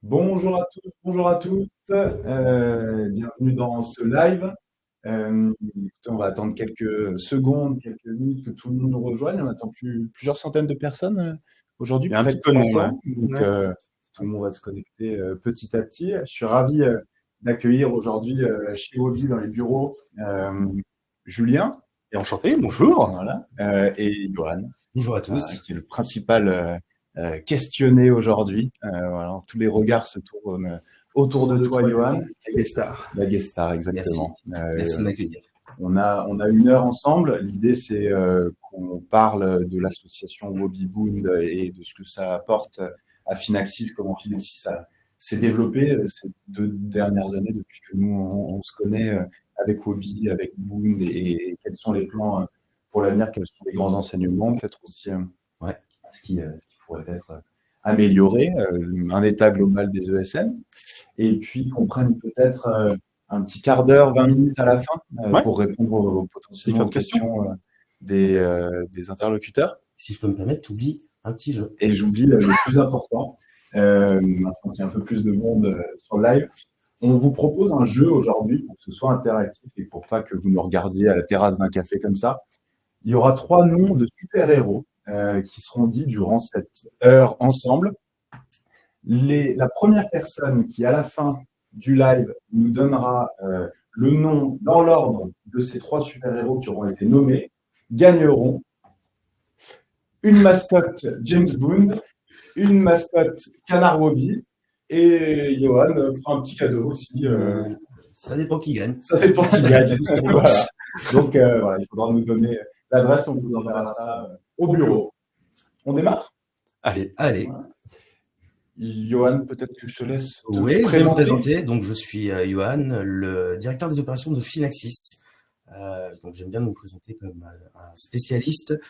Bonjour à tous, bonjour à toutes. Bienvenue dans ce live. Écoutez, on va attendre quelques secondes, quelques minutes que tout le monde nous rejoigne. On attend plusieurs centaines de personnes aujourd'hui, Il y a un près petit de peu de 300. monde, Donc, ouais. tout le monde va se connecter petit à petit. Je suis ravi d'accueillir aujourd'hui chez Obi dans les bureaux Julien. Et enchanté, bonjour. Voilà, et Johan. Bonjour à tous. Qui est le principal questionné aujourd'hui. Voilà, tous les regards se tournent autour de toi, Johan. La guest star. La guest star, exactement. Merci de m'accueillir. On a 1 heure ensemble. L'idée, c'est qu'on parle de l'association Wobby Bound et de ce que ça apporte à Finaxis, comment Finaxis s'est développé ces 2 dernières années depuis que nous, on se connaît avec Wobby, avec Bound, et quels sont les plans pour l'avenir, quels sont les grands enseignements, peut-être aussi ce qui pourrait être amélioré, un état global des ESN, et puis qu'on prenne peut-être un petit quart d'heure, 20 minutes à la fin pour répondre potentiellement aux questions des interlocuteurs. Si je peux me permettre, tu oublies un petit jeu. Et j'oublie le plus important, maintenant qu'il y a un peu plus de monde sur le live. On vous propose un jeu aujourd'hui pour que ce soit interactif et pour pas que vous nous regardiez à la terrasse d'un café comme ça. Il y aura 3 noms de super-héros qui seront dits durant cette heure ensemble. La première personne qui, à la fin du live, nous donnera le nom dans l'ordre de ces 3 super-héros qui auront été nommés, gagneront une mascotte James Bond, une mascotte Canard Wobby, et Johan fera un petit cadeau aussi. Ça dépend qui gagne. Ça dépend qui gagne. Voilà. Donc, voilà, il faudra nous donner l'adresse, on vous enverra ça au bureau. On démarre ? Allez. Voilà. Johan, peut-être que je te laisse te Oui, je vais me présenter. présenter. Donc, je suis Johan, le directeur des opérations de Finaxis. Donc, j'aime bien nous présenter comme un spécialiste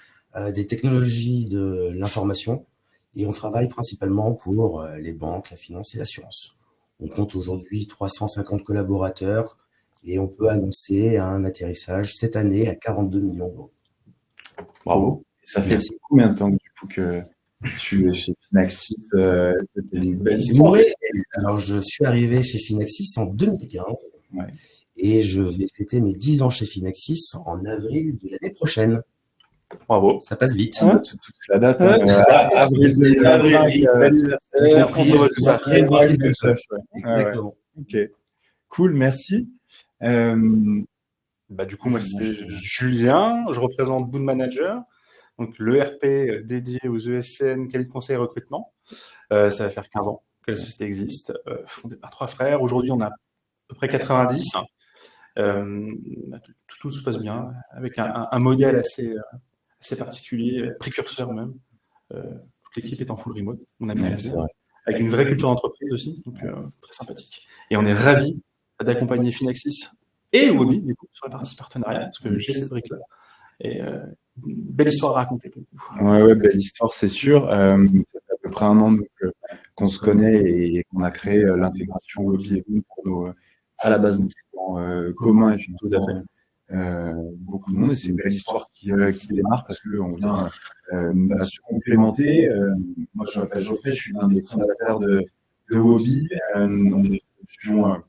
des technologies de l'information. Et on travaille principalement pour les banques, la finance et l'assurance. On compte aujourd'hui 350 collaborateurs et on peut annoncer un atterrissage cette année à 42 millions d'euros. Bravo. Ça fait combien de temps du coup que tu es chez Finaxis? C'était une belle histoire. Oui. Alors, je suis arrivé chez Finaxis en 2015 et je vais fêter mes 10 ans chez Finaxis en avril de l'année prochaine. Bravo. Ça passe vite. Toute la date. Avril 2025. Exactement. Ok. Cool, merci. Du coup, moi, c'est Julien. Je représente Bound Manager, donc le RP dédié aux ESN, qualité conseil et recrutement. Ça va faire 15 ans que la société existe, fondée par 3 frères. Aujourd'hui, on a à peu près 90. Tout se passe bien, avec un modèle assez particulier, précurseur même. Toute l'équipe est en full remote, on a bien fait, avec une vraie culture d'entreprise aussi, donc très sympathique. Et on est ravis d'accompagner Finaxis et Wobby, du coup, sur la partie partenariat, parce que j'ai cette brique-là. Et belle histoire à raconter. Ouais, belle histoire, c'est sûr. Ça fait à peu près 1 an qu'on se connaît et qu'on a créé l'intégration Wobby et Bound pour à la base, nos clients communs et puis tout à fait. Beaucoup de monde, et c'est une belle histoire qui démarre parce qu'on vient se complémenter. Moi, je m'appelle Geoffrey, je suis l'un des fondateurs de Wobby. On est une solution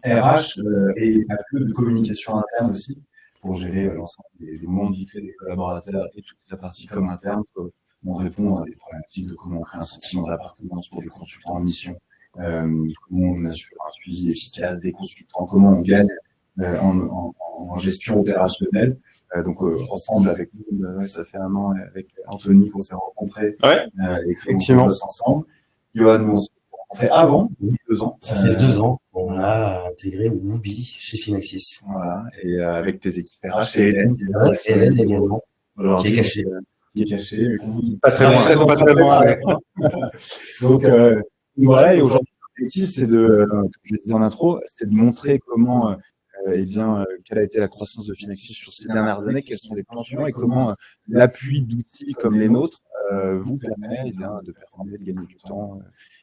RH et pas que de communication interne aussi, pour gérer l'ensemble des demandes des collaborateurs et toute la partie com interne. On répond à des problématiques de comment on crée un sentiment d'appartenance pour les consultants en mission, comment on assure un suivi efficace des consultants, comment on gagne en gestion opérationnelle. Donc ensemble avec nous, ça fait 1 an avec Anthony qu'on s'est rencontrés et qu'on bosse ensemble. Johan, nous on s'est rencontrés avant, 2 ans. Ça fait 2 ans qu'on a intégré Wobby chez Finaxis. Voilà, et avec tes équipes RH et Hélène. Hélène également, qui est cachée. Mais pas très loin. Donc voilà, et aujourd'hui l'objectif c'est comme je disais en intro, c'est de montrer comment quelle a été la croissance de Finaxis sur ces dernières années, quels sont les plans suivants et comment l'appui d'outils comme les nôtres vous permet de performer, de gagner du temps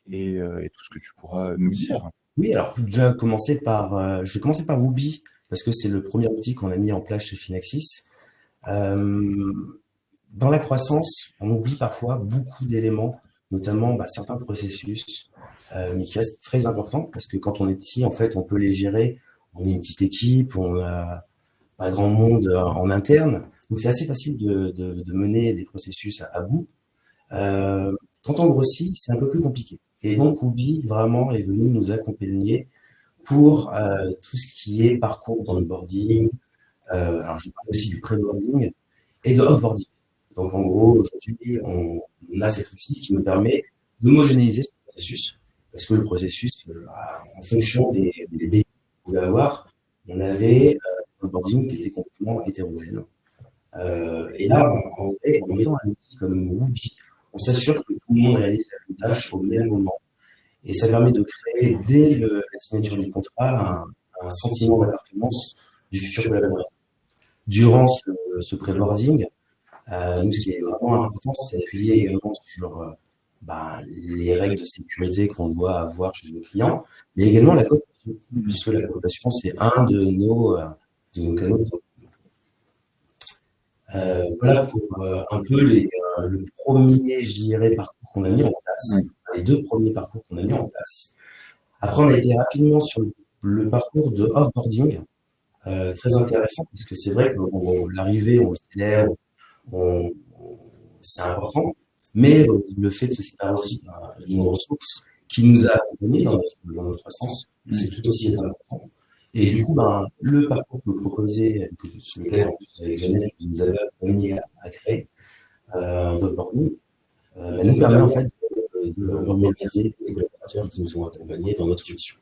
et tout ce que tu pourras nous dire. Oui, alors je vais commencer par Wobby parce que c'est le premier outil qu'on a mis en place chez Finaxis. dans la croissance, on oublie parfois beaucoup d'éléments, notamment certains processus, mais qui restent très importants parce que quand on est petit, en fait, on peut les gérer. On est une petite équipe, on a pas grand monde en interne, donc c'est assez facile de mener des processus à bout. Quand on grossit, c'est un peu plus compliqué. Et donc, Woobi vraiment est venu nous accompagner pour tout ce qui est parcours d'onboarding. Alors, je parle aussi du pré-boarding et de off-boarding. Donc, en gros, aujourd'hui, on a cet outil qui nous permet d'homogénéiser ce processus. Parce que le processus, en fonction des baies qu'on pouvait avoir, on avait un onboarding qui était complètement hétérogène. Et là, en mettant un outil comme Woobi, on s'assure que tout le monde réalise la tâche au même moment. Et ça permet de créer, dès la signature du contrat, un sentiment d'appartenance du futur collaborateur. Durant ce pré-boarding, nous, ce qui est vraiment important, c'est d'appuyer également sur les règles de sécurité qu'on doit avoir chez nos clients, mais également la cooptation, puisque la cooptation, c'est un de nos canaux de voilà pour un peu le premier, je dirais, parcours qu'on a mis en place, les 2 premiers parcours qu'on a mis en place. Après, on a été rapidement sur le parcours de off-boarding, très intéressant, parce que c'est vrai que l'arrivée, on le célèbre, c'est important, mais le fait de se séparer aussi d'une ressource qui nous a accompagnés dans notre croissance, c'est tout aussi important. Et du coup, le parcours que vous proposez, sur lequel avec Jeannette, vous nous avez accompagné à créer d'onboarding, nous permet en fait de remercier les collaborateurs qui nous ont accompagnés dans notre mission.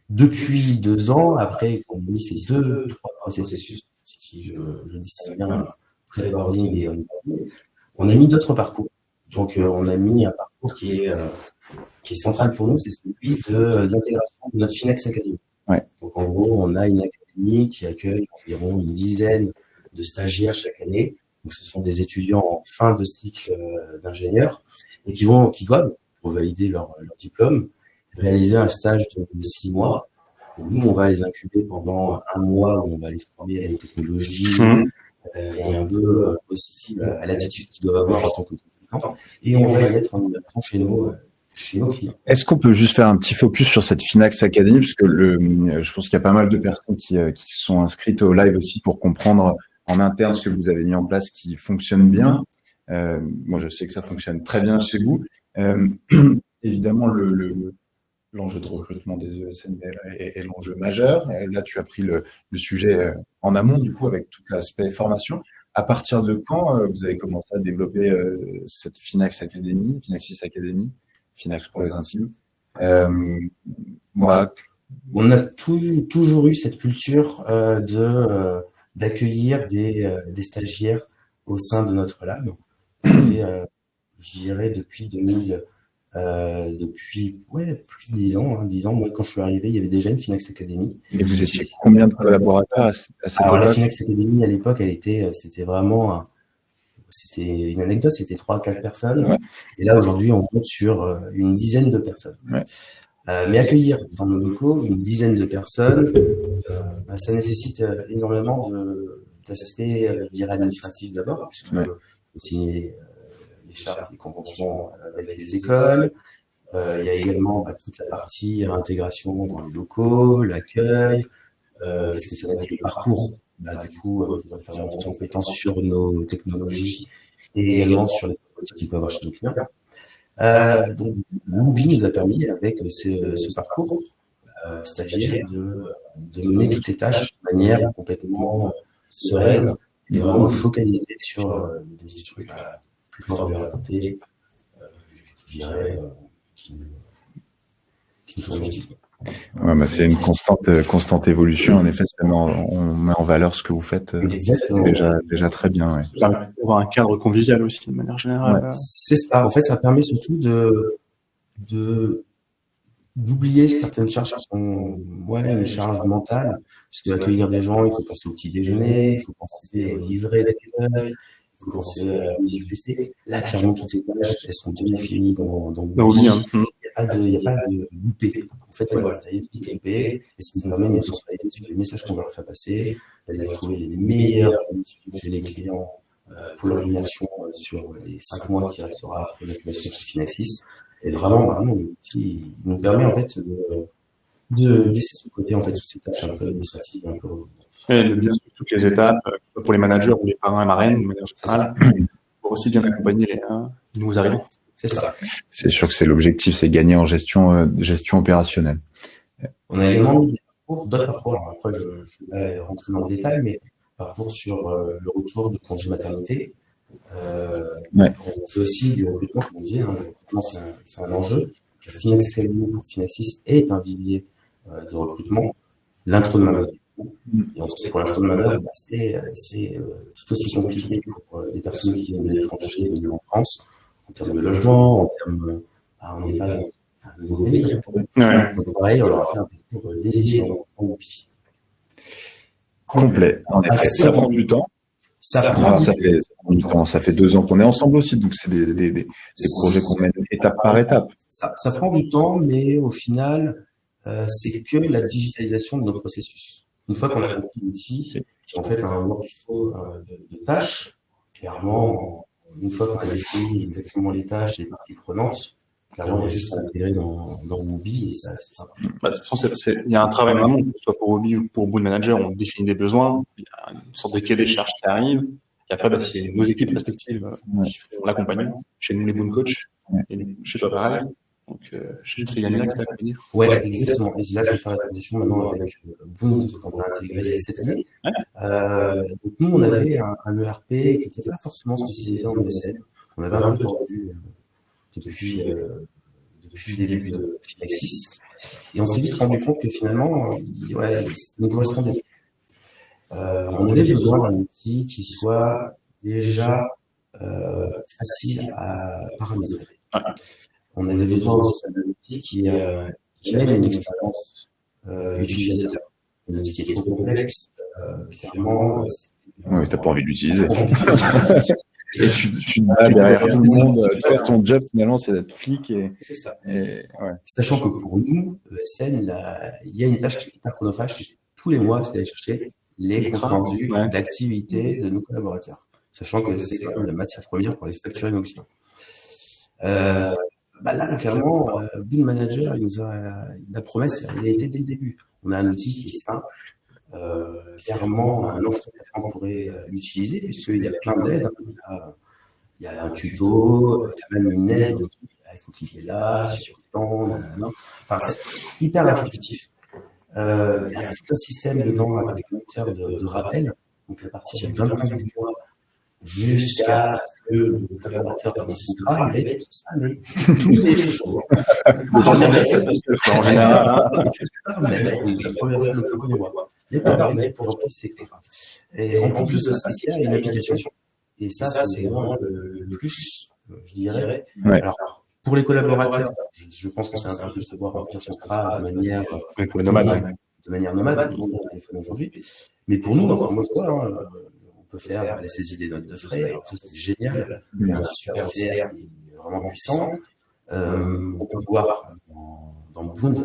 Depuis 2 ans, après qu'on ait mis ces 2-3 processus, si je distingue bien pré-boarding et onboarding, on a mis d'autres parcours. Donc, on a mis un parcours qui est central pour nous, c'est celui de l'intégration de notre Finax Academy. Ouais. Donc, en gros, on a une académie qui accueille environ une dizaine de stagiaires chaque année. Donc, ce sont des étudiants en fin de cycle d'ingénieur et qui doivent, pour valider leur diplôme, réaliser un stage de 6 mois. Donc, nous, on va les incuber pendant 1 mois où on va les former à une technologie et un peu aussi à l'attitude qu'ils doivent avoir en tant que consultant. Et on va les mettre en immersion chez nos clients. Est-ce qu'on peut juste faire un petit focus sur cette Finax Academy, parce que je pense qu'il y a pas mal de personnes qui se sont inscrites au live aussi pour comprendre en interne ce que vous avez mis en place qui fonctionne bien. Moi, je sais que ça fonctionne très bien chez vous. Évidemment, l'enjeu de recrutement des ESN est l'enjeu majeur. Là, tu as pris le sujet en amont, du coup, avec tout l'aspect formation. À partir de quand vous avez commencé à développer cette Finax Academy, Finaxis Academy, Finax pour les intimes? Voilà. On a toujours eu cette culture d'accueillir des stagiaires au sein de notre lab. Ça fait, je dirais, depuis plus de 10 ans. 10 ans, moi, quand je suis arrivé, il y avait déjà une Finax Academy. Et vous étiez combien de collaborateurs à cette époque? Alors, la Finax Academy, à l'époque, c'était vraiment c'était une anecdote, c'était 3 à 4 personnes. Ouais. Et là, aujourd'hui, on monte sur une dizaine de personnes. Ouais. Mais accueillir dans nos locaux une dizaine de personnes, ça nécessite énormément d'aspects, je dirais, administratifs d'abord, puisque il faut signer les chartes, les conventions avec les écoles. Il y a également toute la partie intégration dans les locaux, l'accueil, qu'est-ce que ça va être le parcours. Du coup, on va faire monter en compétence sur nos technologies et également sur les produits qu'il peut avoir chez nos clients. Donc, Woobi nous a permis, avec ce parcours stagiaire, de mener toutes ces tâches de manière complètement sereine et vraiment focalisée sur des trucs plus forts de la côté, je dirais, qui nous sont utiles. Ouais, c'est une constante évolution. En effet, on met en valeur ce que vous faites. Déjà très bien. Ouais. Ça permet d'avoir un cadre convivial aussi, de manière générale. Ouais, c'est ça. En fait, ça permet surtout d'oublier certaines charges qui sont une charge mentale. Parce qu'accueillir des gens, il faut penser au petit déjeuner, il faut penser au livret d'accueil, il faut penser à la musique festée. Là, clairement, toutes ces tâches, elles sont bien définies dans Woobi. Il n'y a pas de loupé. En fait, voilà, il y a des petits loupés, et ça nous permet une sensibilité sur les messages qu'on va leur faire passer, d'aller trouver les meilleurs chez les clients pour leur immersion sur les 5 mois qui restera après l'accumulation chez Finaxis. Et vraiment, l'outil nous permet en fait de laisser de côté en fait toutes ces tâches un peu administratives, un peu. Et de bien suivre toutes les étapes, pour les managers ou les parrains et marraines, de manière générale, pour aussi bien accompagner les nouveaux arrivants. C'est ça. C'est sûr que c'est l'objectif, c'est gagner en gestion opérationnelle. On a également mis d'autres parcours. Après, je vais rentrer dans le détail, mais parcours sur le retour de congé maternité. On fait aussi du recrutement, comme on dit, le recrutement c'est un enjeu. Finaxis Academy pour Finaxis est un vivier de recrutement. L'intro de main-d'œuvre. Et on sait que pour l'intro de main-d'œuvre, c'est tout aussi compliqué pour des personnes qui viennent de l'étranger, venues en France, en termes de logement, en termes. On n'est pas dans un nouveau pays. Donc, pareil, on leur a fait un parcours dédié en WUPI. Complet. En effet. Ça prend du temps. Ça prend du temps. Ça fait 2 ans qu'on est ensemble aussi, donc c'est des projets qu'on mène étape par étape. Ça prend du temps, mais au final, c'est que la digitalisation de nos processus. Une fois qu'on a compris l'outil, qui est en fait un workflow de tâches, clairement, une fois qu'on a défini exactement les tâches, les parties prenantes, clairement, il y a juste à l'intégrer dans Woobi et ça, c'est ça. Il y a un travail en amont, que ce soit pour Woobi ou pour Boon Manager, on définit des besoins, il y a une sorte de cahier des charges qui arrive, et après, c'est nos équipes respectives qui font l'accompagnement. Chez nous, les Boon Coach, et chez toi, pareil. Donc, c'est Yannick qui t'a accompagné. Ouais, exactement. Et là, je vais faire la transition maintenant avec Boon, qu'on a intégré cette année. Donc, nous, on avait un ERP qui n'était pas forcément spécialisé en ESN. On avait un peu entendu depuis le début de Finaxis. Et on s'est vite rendu compte que finalement, il nous correspondait. On avait besoin d'un outil qui soit déjà facile à paramétrer. On avait besoin aussi d'un outil qui amène une expérience utilisateur. Un outil qui est trop complexe, clairement. Oui, t'as pas envie de l'utiliser. Et tu vas derrière tout le monde, ton job finalement c'est d'être flic c'est ça. Ouais. Sachant que pour nous, ESN, il y a une tâche qui est hyper chronophage. Tous les mois, c'est d'aller chercher les comptes rendus d'activité de nos collaborateurs. Sachant que c'est quand même la matière première pour les facturer nos clients. Là, clairement, Boon Manager, la promesse, elle a été dès le début. On a un outil qui est simple. Clairement, un enfant pourrait l'utiliser puisqu'il y a plein d'aides. Il y a un tuto, il y a même une aide. Il faut cliquer là, sur le temps. Enfin, c'est hyper intuitif. Il y a tout un système dedans avec un moteur de rappel. Donc, à partir du 25 du mois jusqu'à ce que le collaborateur finisse son travail, avec tout ça, mais tous les jours. En général, la première fois, le premier mois. Les paramètres pour remplir ses contrats. Et en plus de ça, il y a une application. Et ça c'est vraiment le plus, je dirais. Ouais. Alors, pour les collaborateurs, je pense que c'est un peu plus de pouvoir remplir son contrat de manière nomade, pour le téléphone aujourd'hui. Mais pour nous, enfin, moi, je vois, on peut faire les saisies des notes de frais. Alors, ça, c'est génial. Il y a un super CR qui est vraiment puissant. On peut voir dans Boon,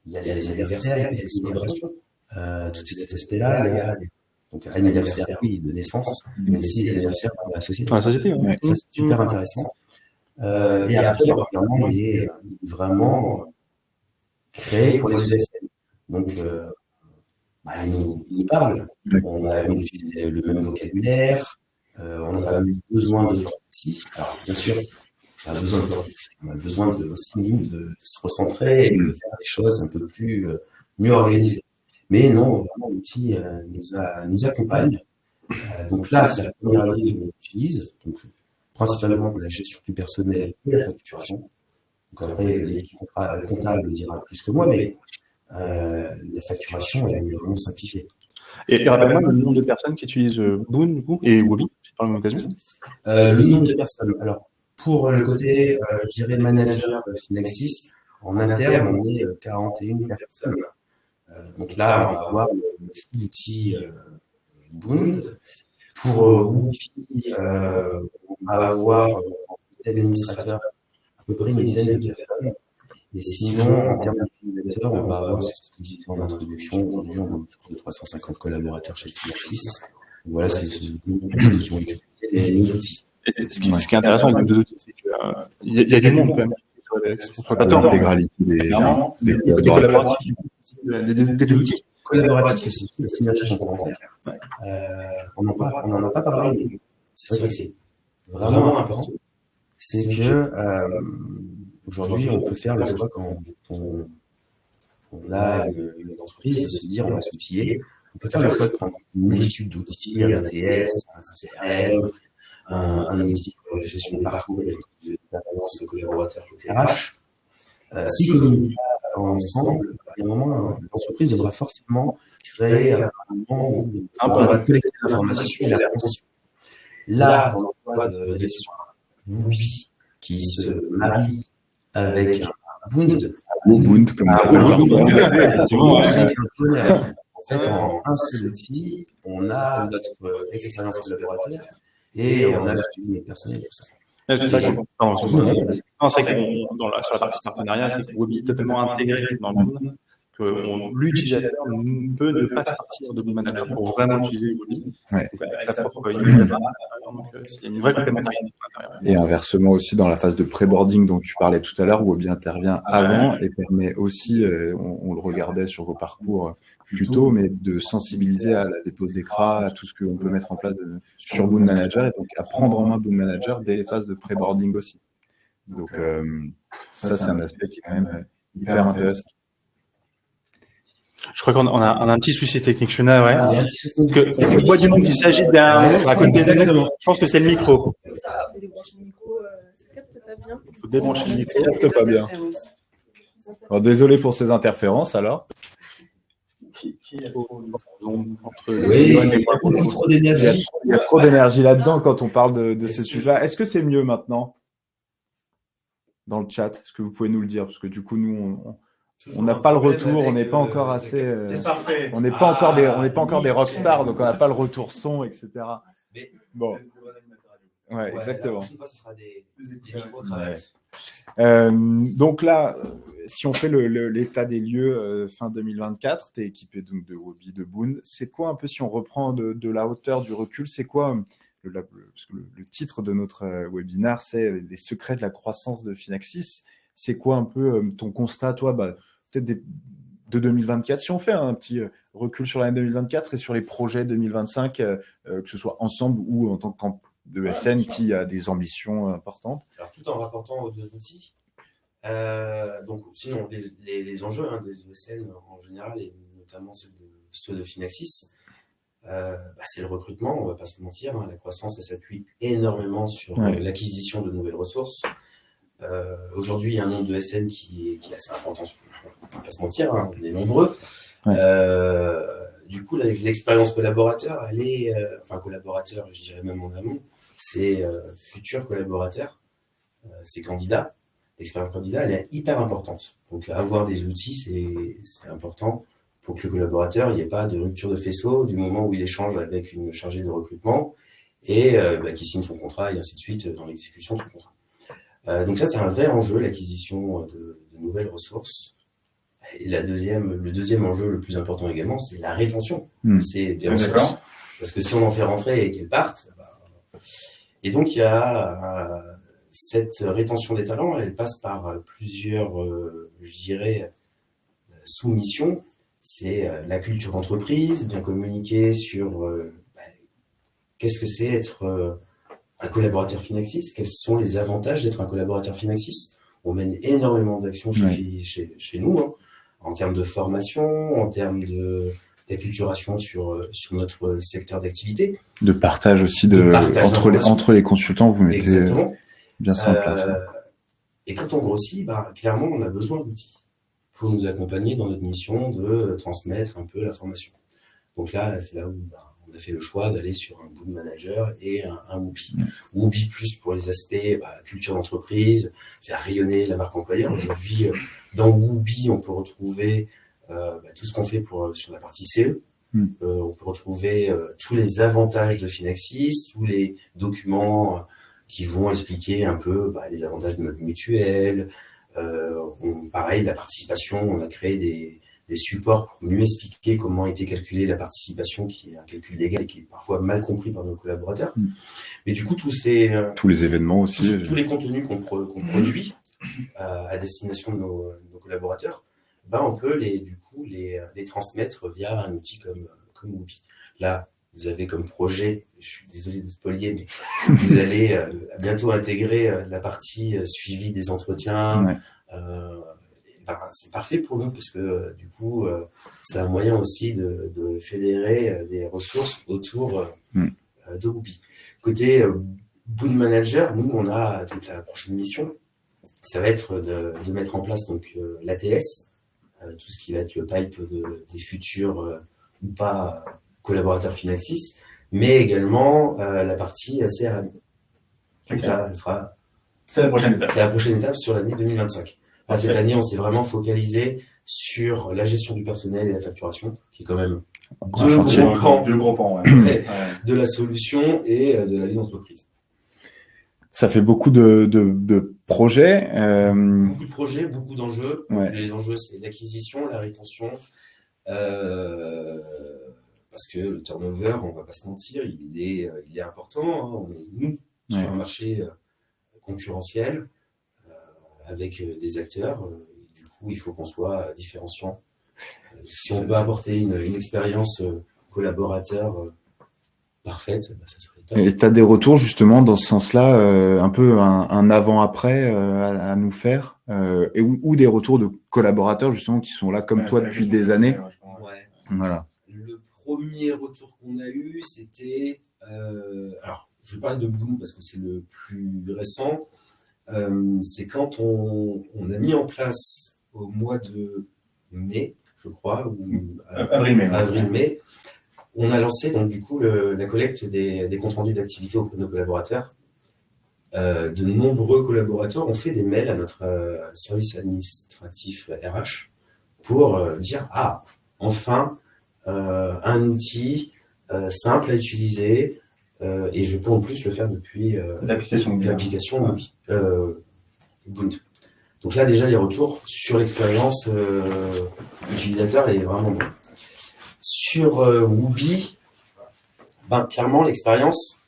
il y a les anniversaires, les célébrations. Tout cet aspect-là, il y a donc anniversaire de naissance, mais aussi les anniversaires de la société. Ouais. Ça, c'est super intéressant. Et après, clairement, il est vraiment créé pour les ESN. Donc, il nous parle. On a utilisé le même vocabulaire. On a eu besoin de outils. Alors, bien sûr, on a besoin de se recentrer et de faire des choses un peu plus mieux organisées. Mais non, vraiment, l'outil nous accompagne. Donc là, c'est la première année qu'on utilise. Donc, principalement la gestion du personnel et la facturation. Donc après, l'équipe comptable dira plus que moi, mais la facturation, elle est vraiment simplifiée. Et rappelle-moi le nombre de personnes qui utilisent Boon, du coup, et Woobi, c'est par la même occasion. Le nombre de personnes. Alors, pour le côté, je dirais, manager de Finaxis, en interne, on est 41 personnes. Donc là, on va avoir l'outil Boon. Pour Woobi, on va avoir administrateur à peu près une dizaine de personnes. Et sinon, en termes d'utilisateurs, on va avoir, c'est ce que je disais en introduction, aujourd'hui on a autour de 350 collaborateurs chez Finaxis. Voilà, c'est des personnes qui vont utiliser nos outils. Et ce qui est intéressant avec les deux outils, c'est qu'il y a du monde quand même. L'intégralité des collaborateurs. Des outils Collaboratifs, c'est la synergie complémentaire. On n'en a pas parlé, mais c'est vrai que c'est vraiment important. C'est que aujourd'hui, on peut faire le choix quand on a une entreprise de se dire on va s'outiller. On peut faire le choix de prendre une multitude d'outils, un ATS, un CRM, un outil pour la gestion des parcours et des expériences de collaborateurs côté RH. Si communiquent ensemble, à un moment, l'entreprise devra forcément créer un moment où on va collecter l'information et la reconstituer. Là, dans le cas de gestion Woobi qui se marie avec un Bound, comme on l'appelle. c'est un bonheur. En fait, en un seul outil, on a notre expérience collaborateur et on a le suivi personnel. Tout ça. C'est ça sur la partie partenariat, c'est que Woobi est totalement intégré dans le monde, que l'utilisateur peut ne pas sortir de Boon Manager pour vraiment utiliser Woobi, avec sa propre unité. Donc, il y a une vraie complémentarité. Et inversement aussi dans la phase de pré-boarding dont tu parlais tout à l'heure, Woobi intervient avant et permet aussi, on le regardait sur vos parcours plus tôt, mais de sensibiliser à la dépose d'écran, à tout ce qu'on peut mettre en place sur Boon Manager et donc à prendre en main Boon Manager dès les phases de pré-boarding aussi. Donc ça, c'est un aspect qui est quand même hyper intéressant. Je crois qu'on a un petit souci technique, Shuna, ouais. Je vois du monde qui s'agite derrière, à côté des Je pense que c'est le micro. Ça, faut débrancher le micro, ça capte pas bien. Il faut débrancher le micro. Ça capte pas bien. Alors, désolé pour ces interférences, alors. Qui est Oui, il y a trop d'énergie là-dedans quand on parle de ces sujets-là. Est-ce que c'est mieux maintenant dans le chat? Est-ce que vous pouvez nous le dire? Parce que du coup, nous, on n'a pas le retour, on n'est pas encore assez. On n'est pas encore des rockstars, donc on n'a pas le retour son, etc. Bon. Ouais, exactement. Donc là, si on fait l'état des lieux fin 2024, tu es équipé donc de Woobi, de Boon. C'est quoi un peu, si on reprend de la hauteur, du recul, c'est quoi parce que le titre de notre webinaire, c'est les secrets de la croissance de Finaxis. C'est quoi un peu ton constat, toi, peut-être de 2024, si on fait un petit recul sur l'année 2024 et sur les projets 2025, que ce soit ensemble ou en tant que de SN qui a des ambitions importantes. Alors, tout en rapportant aux deux outils. Donc, sinon, les enjeux des ESN en général, et notamment ceux de Finaxis, c'est le recrutement, on ne va pas se mentir. La croissance, elle s'appuie énormément sur l'acquisition de nouvelles ressources. Aujourd'hui, il y a un nombre de SN qui est assez important. On ne va pas se mentir, on est nombreux. Du coup, l'expérience collaborateur, elle est, collaborateur, je dirais même en amont, c'est futurs collaborateurs, c'est candidats. L'expérience candidat, elle est hyper importante. Donc, avoir des outils, c'est important pour que le collaborateur, il n'y ait pas de rupture de faisceau du moment où il échange avec une chargée de recrutement et qui signe son contrat et ainsi de suite dans l'exécution de son contrat. Donc ça, c'est un vrai enjeu, l'acquisition de nouvelles ressources. Et le deuxième enjeu le plus important également, c'est la rétention. C'est des ressources. Parce que si on en fait rentrer et qu'elles partent, et donc il y a cette rétention des talents, elle passe par plusieurs, je dirais, sous-missions. C'est la culture d'entreprise, bien communiquer sur qu'est-ce que c'est être un collaborateur Finaxis, quels sont les avantages d'être un collaborateur Finaxis. On mène énormément d'actions chez nous, en termes de formation, en termes d'acculturation sur notre secteur d'activité. De partage aussi entre les consultants, vous mettez bien ça en place. Et quand on grossit, clairement, on a besoin d'outils pour nous accompagner dans notre mission de transmettre un peu la formation. Donc là, c'est là où on a fait le choix d'aller sur un Boon Manager et un Woobi. Woobi plus pour les aspects culture d'entreprise, faire rayonner la marque employeur. Aujourd'hui, dans Woobi, on peut retrouver tout ce qu'on fait sur la partie CE. On peut retrouver tous les avantages de Finaxis, tous les documents qui vont expliquer un peu les avantages de notre mutuelle. Pareil, la participation, on a créé des supports pour mieux expliquer comment était calculée la participation, qui est un calcul légal et qui est parfois mal compris par nos collaborateurs. Mais du coup, tous les événements aussi, tous les contenus qu'on produit à destination de nos collaborateurs, on peut les transmettre via un outil comme Whoopi. Là, vous avez comme projet, je suis désolé de spoiler, mais vous allez bientôt intégrer la partie suivi des entretiens. C'est parfait pour nous parce que du coup, c'est un moyen aussi de fédérer des ressources autour de Whoopi. Côté Boon Manager, nous, on a donc la prochaine mission, ça va être de mettre en place donc l'ATS, tout ce qui va être le pipe des futurs ou pas collaborateurs Finaxis, mais également la partie CRM. Donc ça sera... C'est la prochaine étape. C'est la prochaine étape sur l'année 2025. Cette année, on s'est vraiment focalisé sur la gestion du personnel et la facturation, qui est quand même deux gros pans de la solution et de la vie d'entreprise. Ça fait beaucoup de projets. Beaucoup de projets, beaucoup d'enjeux. Ouais. Les enjeux, c'est l'acquisition, la rétention. Parce que le turnover, on ne va pas se mentir, il est important. Hein. On est, nous, sur un marché concurrentiel, avec des acteurs. Du coup, il faut qu'on soit différenciant. Si on peut apporter une expérience collaborateur parfaite, ça serait top. Et tu as des retours justement dans ce sens-là, un peu un avant-après à nous faire, ou des retours de collaborateurs justement qui sont là comme toi depuis des années. Voilà. Le premier retour qu'on a eu, c'était... alors, je vais parler de Bloom parce que c'est le plus récent. C'est quand on a mis en place au mois de mai, je crois, ou avril-mai, on a lancé donc du coup la collecte des comptes rendus d'activité auprès de nos collaborateurs. De nombreux collaborateurs ont fait des mails à notre service administratif RH pour dire enfin un outil simple à utiliser. Et je peux en plus le faire depuis l'application Ubuntu. Donc là, déjà, les retours sur l'expérience utilisateur est vraiment bon. Sur Whoopi, clairement, l'expérience,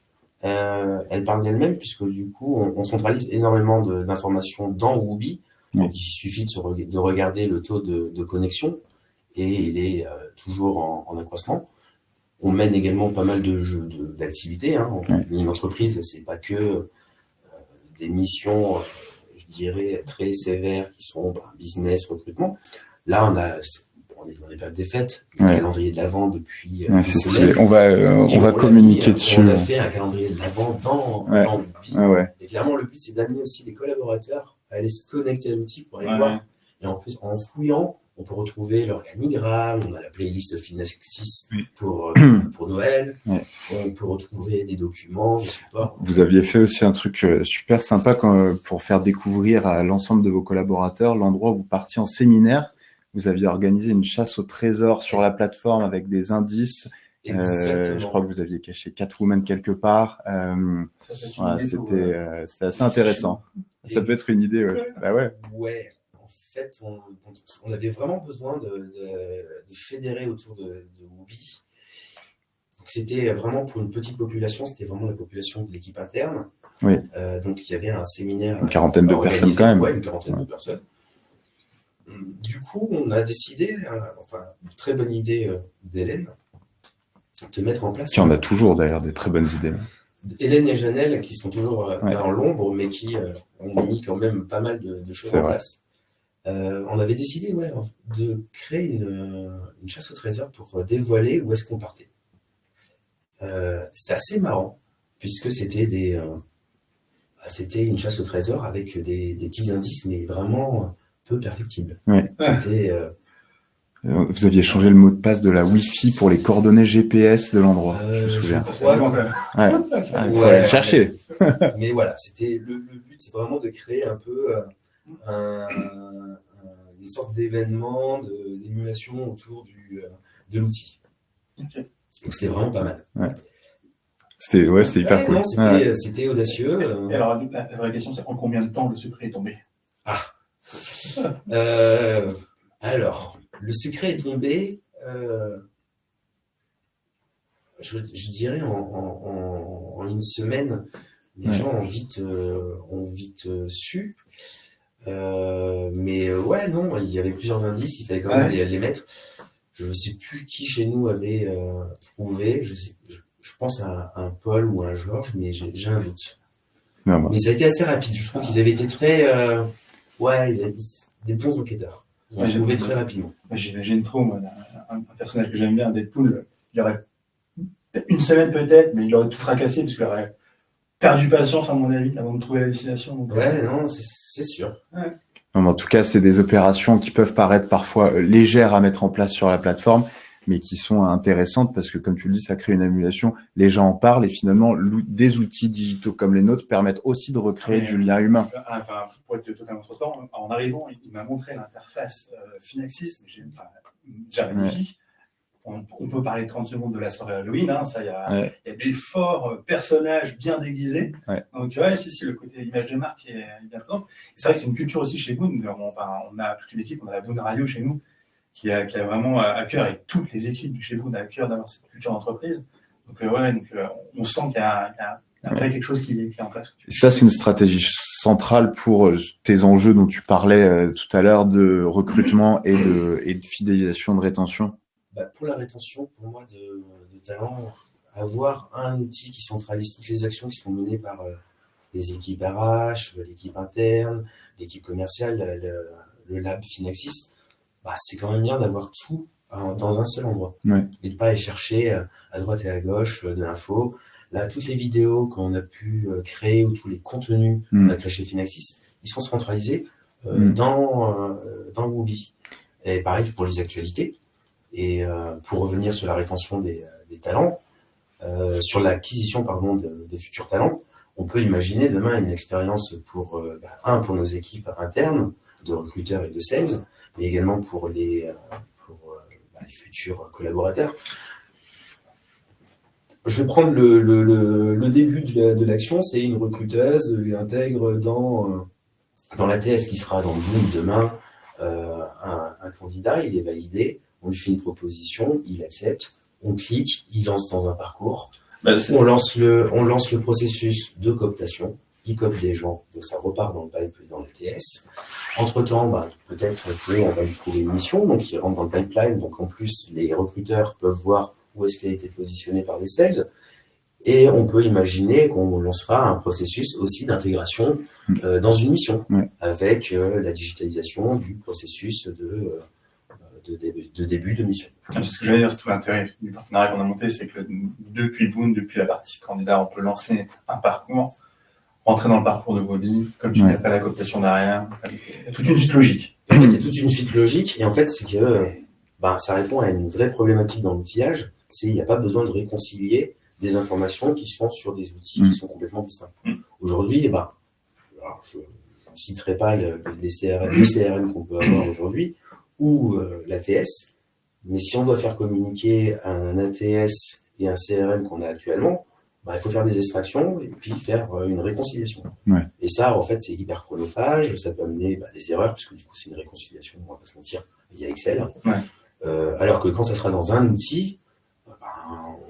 elle parle d'elle-même, puisque du coup, on centralise énormément d'informations dans Whoopi. Donc, il suffit de regarder le taux de connexion, et il est toujours en accroissement. On mène également pas mal d'activités. Une entreprise, c'est pas que des missions, je dirais, très sévères qui sont business, recrutement. Là, on est dans les périodes des fêtes, le calendrier de l'Avent depuis une semaine. On va communiquer dessus. On a fait un calendrier de l'Avent dans l'outil. Et clairement, le but, c'est d'amener aussi les collaborateurs à aller se connecter à l'outil pour aller voir. Et en plus, en fouillant, on peut retrouver l'organigramme, on a la playlist Finaxis pour Noël, on peut retrouver des documents, des supports. Vous aviez fait aussi un truc super sympa pour faire découvrir à l'ensemble de vos collaborateurs l'endroit où vous partiez en séminaire. Vous aviez organisé une chasse au trésor sur la plateforme avec des indices. Je crois que vous aviez caché Catwoman quelque part. C'était assez intéressant. Ça peut être une idée, Ouais. En fait, on avait vraiment besoin de fédérer autour de Whoopi. Donc, c'était vraiment pour une petite population, c'était vraiment la population de l'équipe interne. Oui. Donc, il y avait un séminaire. Une quarantaine de personnes quand même. Ouais, une quarantaine de personnes. Du coup, on a décidé, une très bonne idée d'Hélène, de mettre en place. Qui en a toujours d'ailleurs des très bonnes idées. Hélène et Janelle, qui sont toujours dans l'ombre, mais qui ont mis quand même pas mal de choses en place. On avait décidé de créer une chasse au trésor pour dévoiler où est-ce qu'on partait. C'était assez marrant, puisque c'était une chasse au trésor avec des petits indices, mais vraiment peu perfectibles. Vous aviez changé le mot de passe de la Wi-Fi pour les coordonnées GPS de l'endroit, je me souviens. Il faut aller le chercher. Mais voilà, le but, c'est vraiment de créer un peu une sorte d'événement, d'émulation autour de l'outil. Donc c'était vraiment pas mal. C'était hyper cool. C'était audacieux. Et alors, la vraie question, c'est en combien de temps le secret est tombé? Alors, Le secret est tombé, je dirais, en une semaine. Les gens ont vite su. Mais ouais, non, il y avait plusieurs indices, il fallait quand même les mettre. Je ne sais plus qui chez nous avait trouvé, je pense à un Paul ou un Georges, mais j'ai un doute. Mais ça a été assez rapide, je trouve qu'ils avaient été très... ils avaient des bons enquêteurs. Ils ont trouvé très rapidement. J'imagine trop, moi, un personnage que j'aime bien, Deadpool, il aurait une semaine peut-être, mais il aurait tout fracassé, parce qu'il aurait perdu patience, à mon avis, avant de trouver la destination. Donc, non, c'est sûr. Ouais. Non, en tout cas, c'est des opérations qui peuvent paraître parfois légères à mettre en place sur la plateforme, mais qui sont intéressantes parce que, comme tu le dis, ça crée une émulation. Les gens en parlent et finalement, des outils digitaux comme les nôtres permettent aussi de recréer du lien humain. Enfin, pour être totalement transparent, en arrivant, il m'a montré l'interface Finaxis, déjà magnifique. On peut parler 30 secondes de la soirée Halloween, hein, ça, il y a des forts personnages bien déguisés. Ouais. Donc, si, le côté image de marque est bien présent. C'est vrai que c'est une culture aussi chez Boon. On a toute une équipe, on a la Boon Radio chez nous, qui a vraiment à cœur, et toutes les équipes chez Boon ont à cœur d'avoir cette culture d'entreprise. Donc, on sent qu'il y a quelque chose qui est en place. Ça, c'est une stratégie centrale pour tes enjeux dont tu parlais tout à l'heure de recrutement et de fidélisation, de rétention. Pour la rétention, pour moi, de talent, avoir un outil qui centralise toutes les actions qui sont menées par les équipes RH, l'équipe interne, l'équipe commerciale, le lab Finaxis, c'est quand même bien d'avoir tout dans un seul endroit. Ouais. Et de ne pas aller chercher à droite et à gauche de l'info. Là, toutes les vidéos qu'on a pu créer ou tous les contenus qu'on a créés chez Finaxis, ils sont centralisés dans Woobi. Et pareil pour les actualités. Et pour revenir sur la rétention des talents, sur l'acquisition de futurs talents, on peut imaginer demain une expérience pour nos équipes internes de recruteurs et de sales, mais également pour les futurs collaborateurs. Je vais prendre le début de l'action, c'est une recruteuse qui intègre dans l'ATS qui sera dans Boon demain un candidat, il est validé. On lui fait une proposition, il accepte, on clique, il lance dans un parcours. On lance le processus de cooptation, il coopte des gens, donc ça repart dans le pipe dans l'ATS. Entre-temps, peut-être qu'on va lui trouver une mission, donc il rentre dans le pipeline, donc en plus les recruteurs peuvent voir où est-ce qu'il a été positionné par des sales. Et on peut imaginer qu'on lancera un processus aussi d'intégration dans une mission, avec la digitalisation du processus de début de mission. C'est ce que j'allais dire, c'est tout l'intérêt du partenariat qu'on a monté, c'est que depuis Boon, depuis la partie candidat, on peut lancer un parcours, rentrer dans le parcours de Woobi, comme tu dis, après la cooptation derrière, toute une suite logique. En fait, il y a toute une suite logique, et en fait, c'est que ça répond à une vraie problématique dans l'outillage, c'est qu'il n'y a pas besoin de réconcilier des informations qui sont sur des outils qui sont complètement distincts. Aujourd'hui, je ne citerai pas le CRM qu'on peut avoir aujourd'hui, ou l'ATS, mais si on doit faire communiquer un ATS et un CRM qu'on a actuellement, il faut faire des extractions et puis faire une réconciliation. Ouais. Et ça, en fait, c'est hyper chronophage, ça peut amener des erreurs, puisque du coup, c'est une réconciliation, on va pas se mentir, via Excel. Ouais. Alors que quand ça sera dans un outil,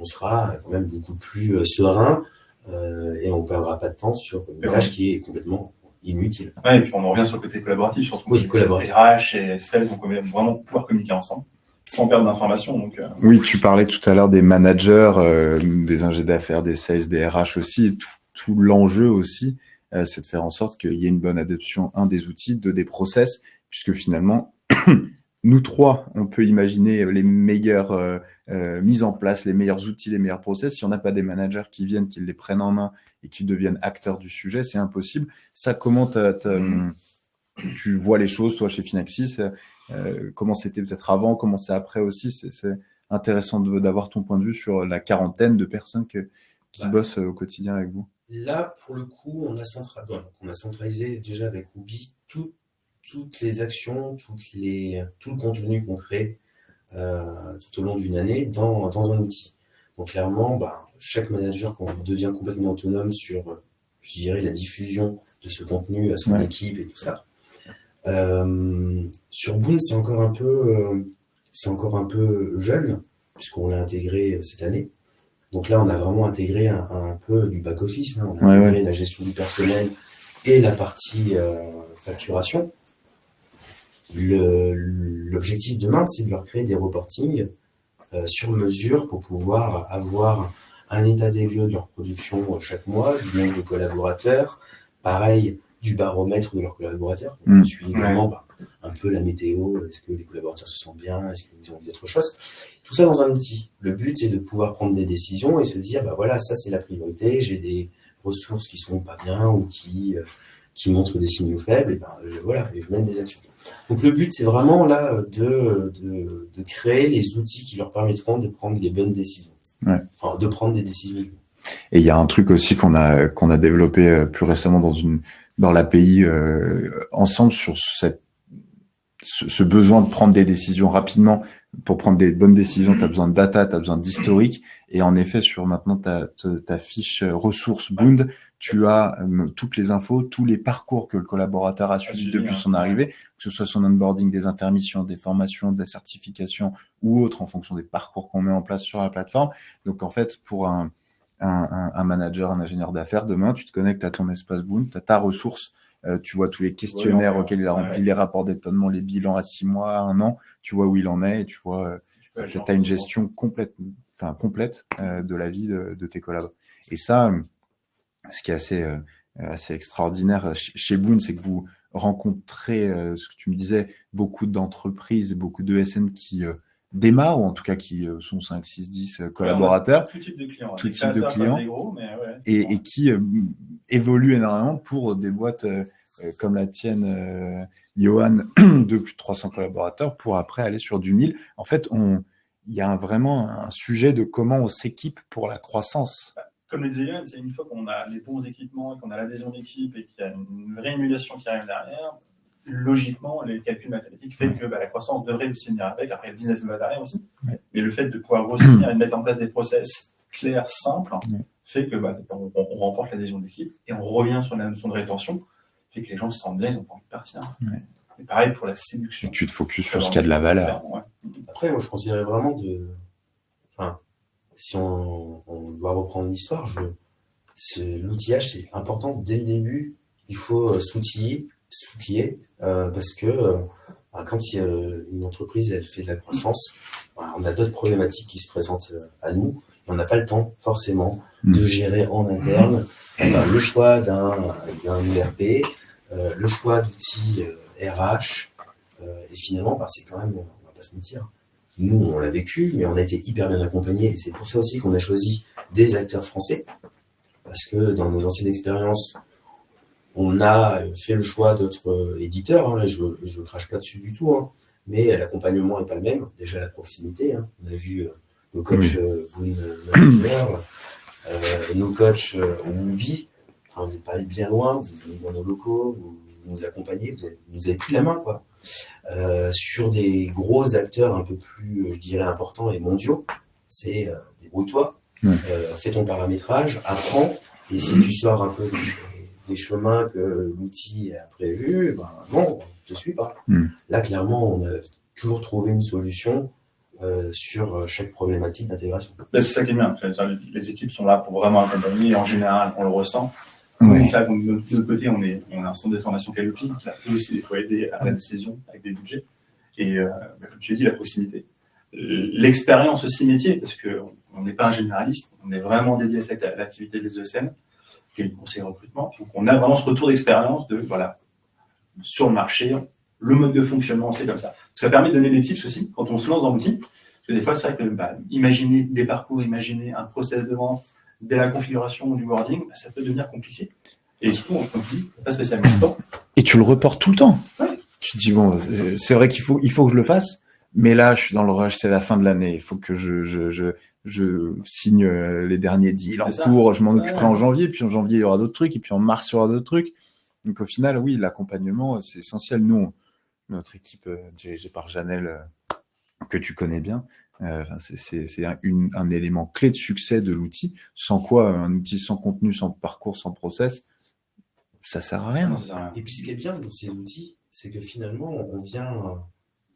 on sera quand même beaucoup plus serein et on ne perdra pas de temps sur une tâche qui est complètement inutile. Ouais, et puis on en revient sur le côté collaboratif, sur ce qu'on dit. Collaboratif. RH et sales, on peut vraiment pouvoir communiquer ensemble sans perdre d'informations. Donc, Oui, tu parlais tout à l'heure des managers, des ingénieurs d'affaires, des sales, des RH aussi. Tout l'enjeu aussi, c'est de faire en sorte qu'il y ait une bonne adoption, des outils, des process, puisque finalement, nous trois, on peut imaginer les meilleures mises en place, les meilleurs outils, les meilleurs process. Si on n'a pas des managers qui viennent, qui les prennent en main et qui deviennent acteurs du sujet, c'est impossible. Ça, comment tu vois les choses, toi, chez Finaxis, comment c'était peut-être avant, comment c'est après aussi. C'est intéressant d'avoir ton point de vue sur la quarantaine de personnes qui bossent au quotidien avec vous. Là, pour le coup, on a centralisé déjà avec Woobi toutes les actions, tout le contenu qu'on crée tout au long d'une année dans un outil. Donc clairement, chaque manager devient complètement autonome sur, je dirais, la diffusion de ce contenu à son équipe et tout ça. Sur Boon, c'est encore un peu c'est encore un peu jeune, puisqu'on l'a intégré cette année. Donc là, on a vraiment intégré un peu du back-office. On a intégré la gestion du personnel et la partie facturation. L'objectif demain, c'est de leur créer des reportings sur mesure pour pouvoir avoir un état des lieux de leur production chaque mois, du nombre de collaborateurs, pareil, du baromètre de leurs collaborateurs. On suit également un peu la météo, est-ce que les collaborateurs se sentent bien, est-ce qu'ils ont envie d'autre chose. Tout ça dans un outil. Le but, c'est de pouvoir prendre des décisions et se dire, voilà, ça c'est la priorité, j'ai des ressources qui sont pas bien ou qui montrent des signaux faibles, et voilà, et je mène des actions. Donc le but, c'est vraiment là de créer les outils qui leur permettront de prendre les bonnes décisions. Enfin, de prendre des décisions. Et il y a un truc aussi qu'on a développé plus récemment dans l'API ensemble sur ce besoin de prendre des décisions rapidement. Pour prendre des bonnes décisions, tu as besoin de data, tu as besoin d'historique. Et en effet, sur maintenant ta fiche ressources Bound, tu as toutes les infos, tous les parcours que le collaborateur a suivis depuis son arrivée, que ce soit son onboarding, des intermissions, des formations, des certifications ou autres en fonction des parcours qu'on met en place sur la plateforme. Donc en fait, pour un manager, un ingénieur d'affaires, demain, tu te connectes à ton espace Bound, tu as ta ressource. Tu vois tous les questionnaires auxquels il a rempli, les rapports d'étonnement, les bilans à 6 mois, 1 an, tu vois où il en est et tu vois, tu as une gestion complète de la vie de tes collabs. Et ça, ce qui est assez extraordinaire chez Boon, c'est que vous rencontrez, ce que tu me disais, beaucoup d'entreprises, beaucoup de SN qui démarrent, ou en tout cas qui sont 5, 6, 10 collaborateurs. Tout type de clients. Tout type de clients. Gros, mais et qui évoluent énormément pour des boîtes comme la tienne, Johan, de plus de 300 collaborateurs, pour après aller sur du 1000. En fait, il y a vraiment un sujet de comment on s'équipe pour la croissance. Comme le disait Johan, c'est une fois qu'on a les bons équipements et qu'on a l'adhésion d'équipe et qu'il y a une vraie émulation qui arrive derrière, logiquement, les calculs mathématiques font que la croissance devrait aussi venir avec. Après, le business va derrière aussi. Mais le fait de pouvoir grossir et de mettre en place des process clairs, simples, fait que on remporte l'adhésion d'équipe et on revient sur la notion de rétention, fait que les gens se sentent bien, ils ont pas envie de partir. Et pareil pour la séduction. Et tu te focuses sur ce qui a de la valeur. Après, moi, je considérais vraiment si on doit reprendre l'histoire, l'outillage, c'est important dès le début. Il faut s'outiller, parce que quand une entreprise elle fait de la croissance, on a d'autres problématiques qui se présentent à nous. Et on n'a pas le temps forcément de gérer en interne le choix d'un ERP, le choix d'outils RH. Et finalement, c'est quand même, on va pas se mentir, nous on l'a vécu, mais on a été hyper bien accompagnés. Et c'est pour ça aussi qu'on a choisi des acteurs français, parce que dans nos anciennes expériences, on a fait le choix d'autres éditeurs, je ne crache pas dessus du tout, mais l'accompagnement n'est pas le même. Déjà la proximité, on a vu nos coachs Boon Manager, nos coachs Mubi, vous n'êtes pas allés bien loin, vous êtes venus dans nos locaux, vous nous accompagnez, vous nous avez pris la main, quoi. Sur des gros acteurs un peu plus, je dirais, importants et mondiaux, c'est débrouille-toi, fais ton paramétrage, apprends, et si tu sors un peu des chemins que l'outil a prévu, non, je ne te suis pas. Là, clairement, on a toujours trouvé une solution sur chaque problématique d'intégration. C'est ça qui est bien. Les équipes sont là pour vraiment accompagner et en général, on le ressent. Ça, de notre côté, on a un centre de formation Calliope qui peut aussi des fois aider à la décision avec des budgets. Et comme tu l'as dit, la proximité. L'expérience aussi métier, parce qu'on n'est pas un généraliste, on est vraiment dédié à l'activité des ESN, qui est le conseil recrutement. Donc on a vraiment ce retour d'expérience sur le marché, le mode de fonctionnement, c'est comme ça. Ça permet de donner des tips aussi quand on se lance dans l'outil. Parce que des fois, c'est vrai que imaginer des parcours, imaginer un process de vente, dès la configuration du wording, ça peut devenir compliqué. Et surtout, on ne pas spécialement le temps. Et tu le reportes tout le temps. Tu te dis, c'est vrai qu'il faut que je le fasse, mais là, je suis dans le rush, c'est la fin de l'année. Il faut que je signe les derniers deals en cours, je m'en occuperai en janvier, puis en janvier, il y aura d'autres trucs, et puis en mars, il y aura d'autres trucs. Donc au final, oui, l'accompagnement, c'est essentiel. Nous, notre équipe dirigée par Janelle, que tu connais bien, c'est un élément clé de succès de l'outil. Sans quoi, un outil sans contenu, sans parcours, sans process, ça sert à rien. Et puis ce qui est bien dans ces outils, c'est que finalement, on vient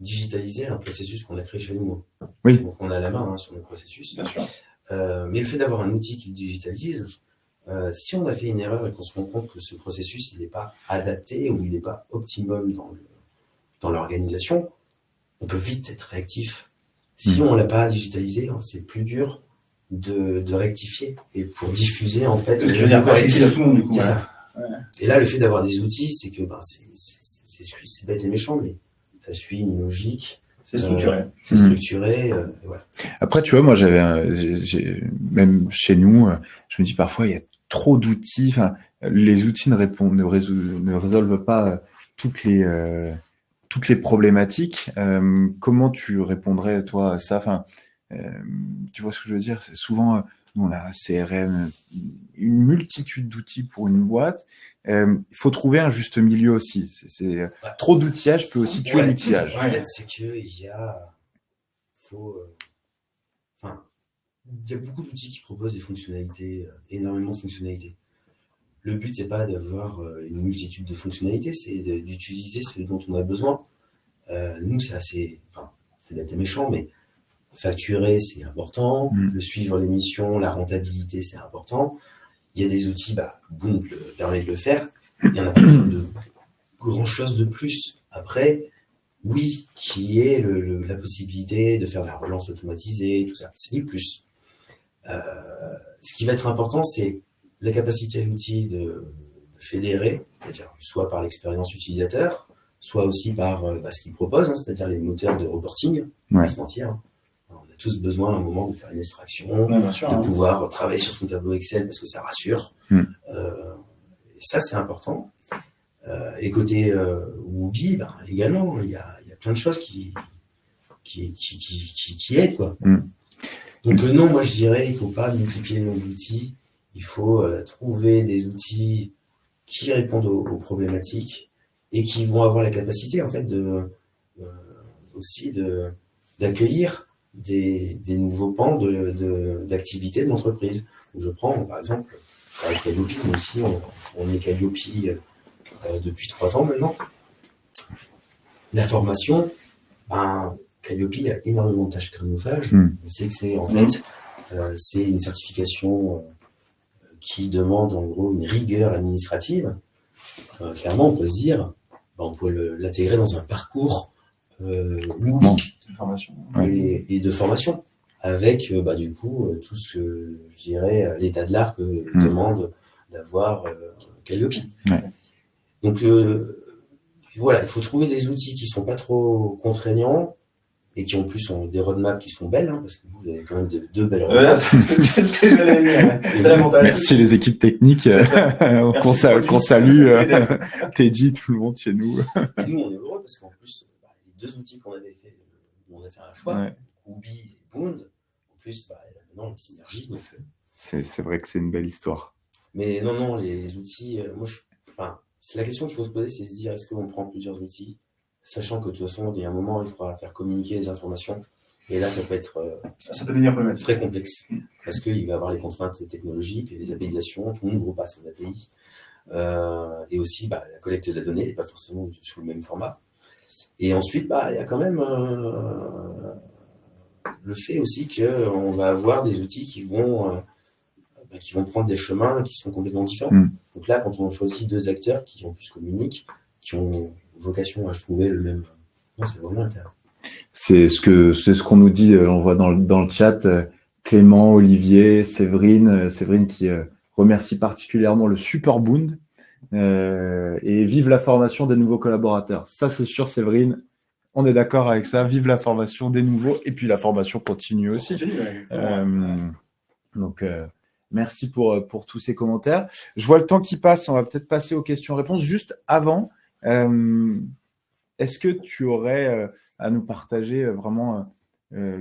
digitaliser un processus qu'on a créé chez nous. Oui. Donc, on a la main sur nos processus. Bien sûr. Mais le fait d'avoir un outil qui le digitalise, si on a fait une erreur et qu'on se rend compte que ce processus il n'est pas adapté ou il n'est pas optimum dans l'organisation, on peut vite être réactif. Si on ne l'a pas digitalisé, c'est plus dur de rectifier et pour diffuser en fait. Ce qui veut dire correctif à tout le monde, du coup. C'est Ouais. ça. Ouais. Et là, le fait d'avoir des outils, c'est que c'est bête et méchant, mais ça suit une logique. C'est structuré. C'est structuré. Voilà. Après, tu vois, moi, même chez nous, je me dis parfois, il y a trop d'outils. Enfin, les outils ne résolvent pas toutes les problématiques. Comment tu répondrais, toi, à ça? Enfin, tu vois ce que je veux dire? C'est souvent, nous, on a un CRM, une multitude d'outils pour une boîte. Il faut trouver un juste milieu aussi. Trop d'outillage peut aussi tuer l'outillage. En fait, c'est qu'il y a beaucoup d'outils qui proposent des fonctionnalités, énormément de fonctionnalités. Le but, c'est pas d'avoir une multitude de fonctionnalités, c'est d'utiliser ce dont on a besoin. Nous, c'est bête et méchant, mais facturer, c'est important. Le suivre les missions, la rentabilité, c'est important. Il y a des outils, Boon permet de le faire. Il y en a pas de grand-chose de plus. Après, oui, qui est la possibilité de faire de la relance automatisée, tout ça. C'est du plus. Ce qui va être important, c'est la capacité de l'outil de fédérer, c'est-à-dire soit par l'expérience utilisateur, soit aussi par ce qu'il propose, c'est-à-dire les moteurs de reporting, on va se mentir. On a tous besoin à un moment de faire une extraction, de pouvoir travailler sur son tableau Excel parce que ça rassure. Et ça, c'est important. Et côté Woobi, également, il y a plein de choses qui aident, quoi. Donc non, moi je dirais, il ne faut pas multiplier nos outils. Il faut trouver des outils qui répondent aux problématiques et qui vont avoir la capacité, en fait, d'accueillir des nouveaux pans d'activité de l'entreprise. Je prends, par exemple, avec Calliope, nous aussi, on est Calliope depuis 3 ans maintenant. La formation, Calliope, il y a énormément de tâches chronophages. Je sais que c'est, en fait, c'est une certification qui demande, en gros, une rigueur administrative. Clairement, on peut se dire, on peut l'intégrer dans un parcours de formation. Et de formation, avec, du coup, tout ce que, je dirais, l'état de l'art que demande d'avoir Calliope. Donc, voilà, il faut trouver des outils qui ne sont pas trop contraignants et qui en plus ont des roadmaps qui sont belles, parce que vous avez quand même deux belles roadmaps. C'est ce que j'allais dire. C'est la mentalité. Merci les équipes techniques qu'on salue, Teddy, tout le monde chez nous. Et nous, on est heureux parce qu'en plus, les 2 outils qu'on avait fait, on a fait un choix, Woobi et Boon, en plus, maintenant, la synergie. Donc... C'est vrai que c'est une belle histoire. Mais non, les outils, c'est la question qu'il faut se poser, c'est de se dire, est-ce qu'on prend plusieurs outils, sachant que de toute façon, il y a un moment, il faudra faire communiquer les informations. Et là, ça peut devenir problématique. Très complexe. Parce qu'il va y avoir les contraintes technologiques, les APIisations, tout le monde ne vaut pas son API. Et aussi, la collecte de la donnée n'est pas forcément sous le même format. Et ensuite, il y a quand même le fait aussi qu'on va avoir des outils qui vont prendre des chemins qui sont complètement différents. Donc là, quand on choisit 2 acteurs qui en plus communiquent, qui ont vocation à trouver le même... Non, c'est vraiment intéressant. C'est ce qu'on nous dit, on voit dans le chat, Clément, Olivier, Séverine qui remercie particulièrement le Superbound et vive la formation des nouveaux collaborateurs. Ça, c'est sûr, Séverine, on est d'accord avec ça. Vive la formation des nouveaux et puis la formation continue aussi. Donc, merci pour tous ces commentaires. Je vois le temps qui passe. On va peut-être passer aux questions-réponses. Juste avant, est-ce que tu aurais à nous partager vraiment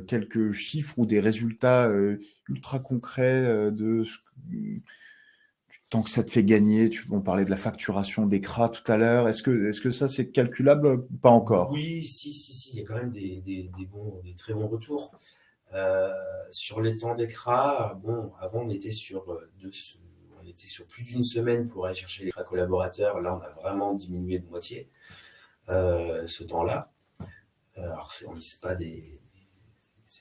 quelques chiffres ou des résultats ultra concrets de du temps que ça te fait gagner? On parlait de la facturation des CRA tout à l'heure. Est-ce que ça, c'est calculable? Pas encore. Oui, si. Il y a quand même des très bons retours. Sur les temps des CRA, avant, on était sur plus d'1 semaine pour aller chercher les CRA collaborateurs. Là, on a vraiment diminué de moitié ce temps-là. Alors, c'est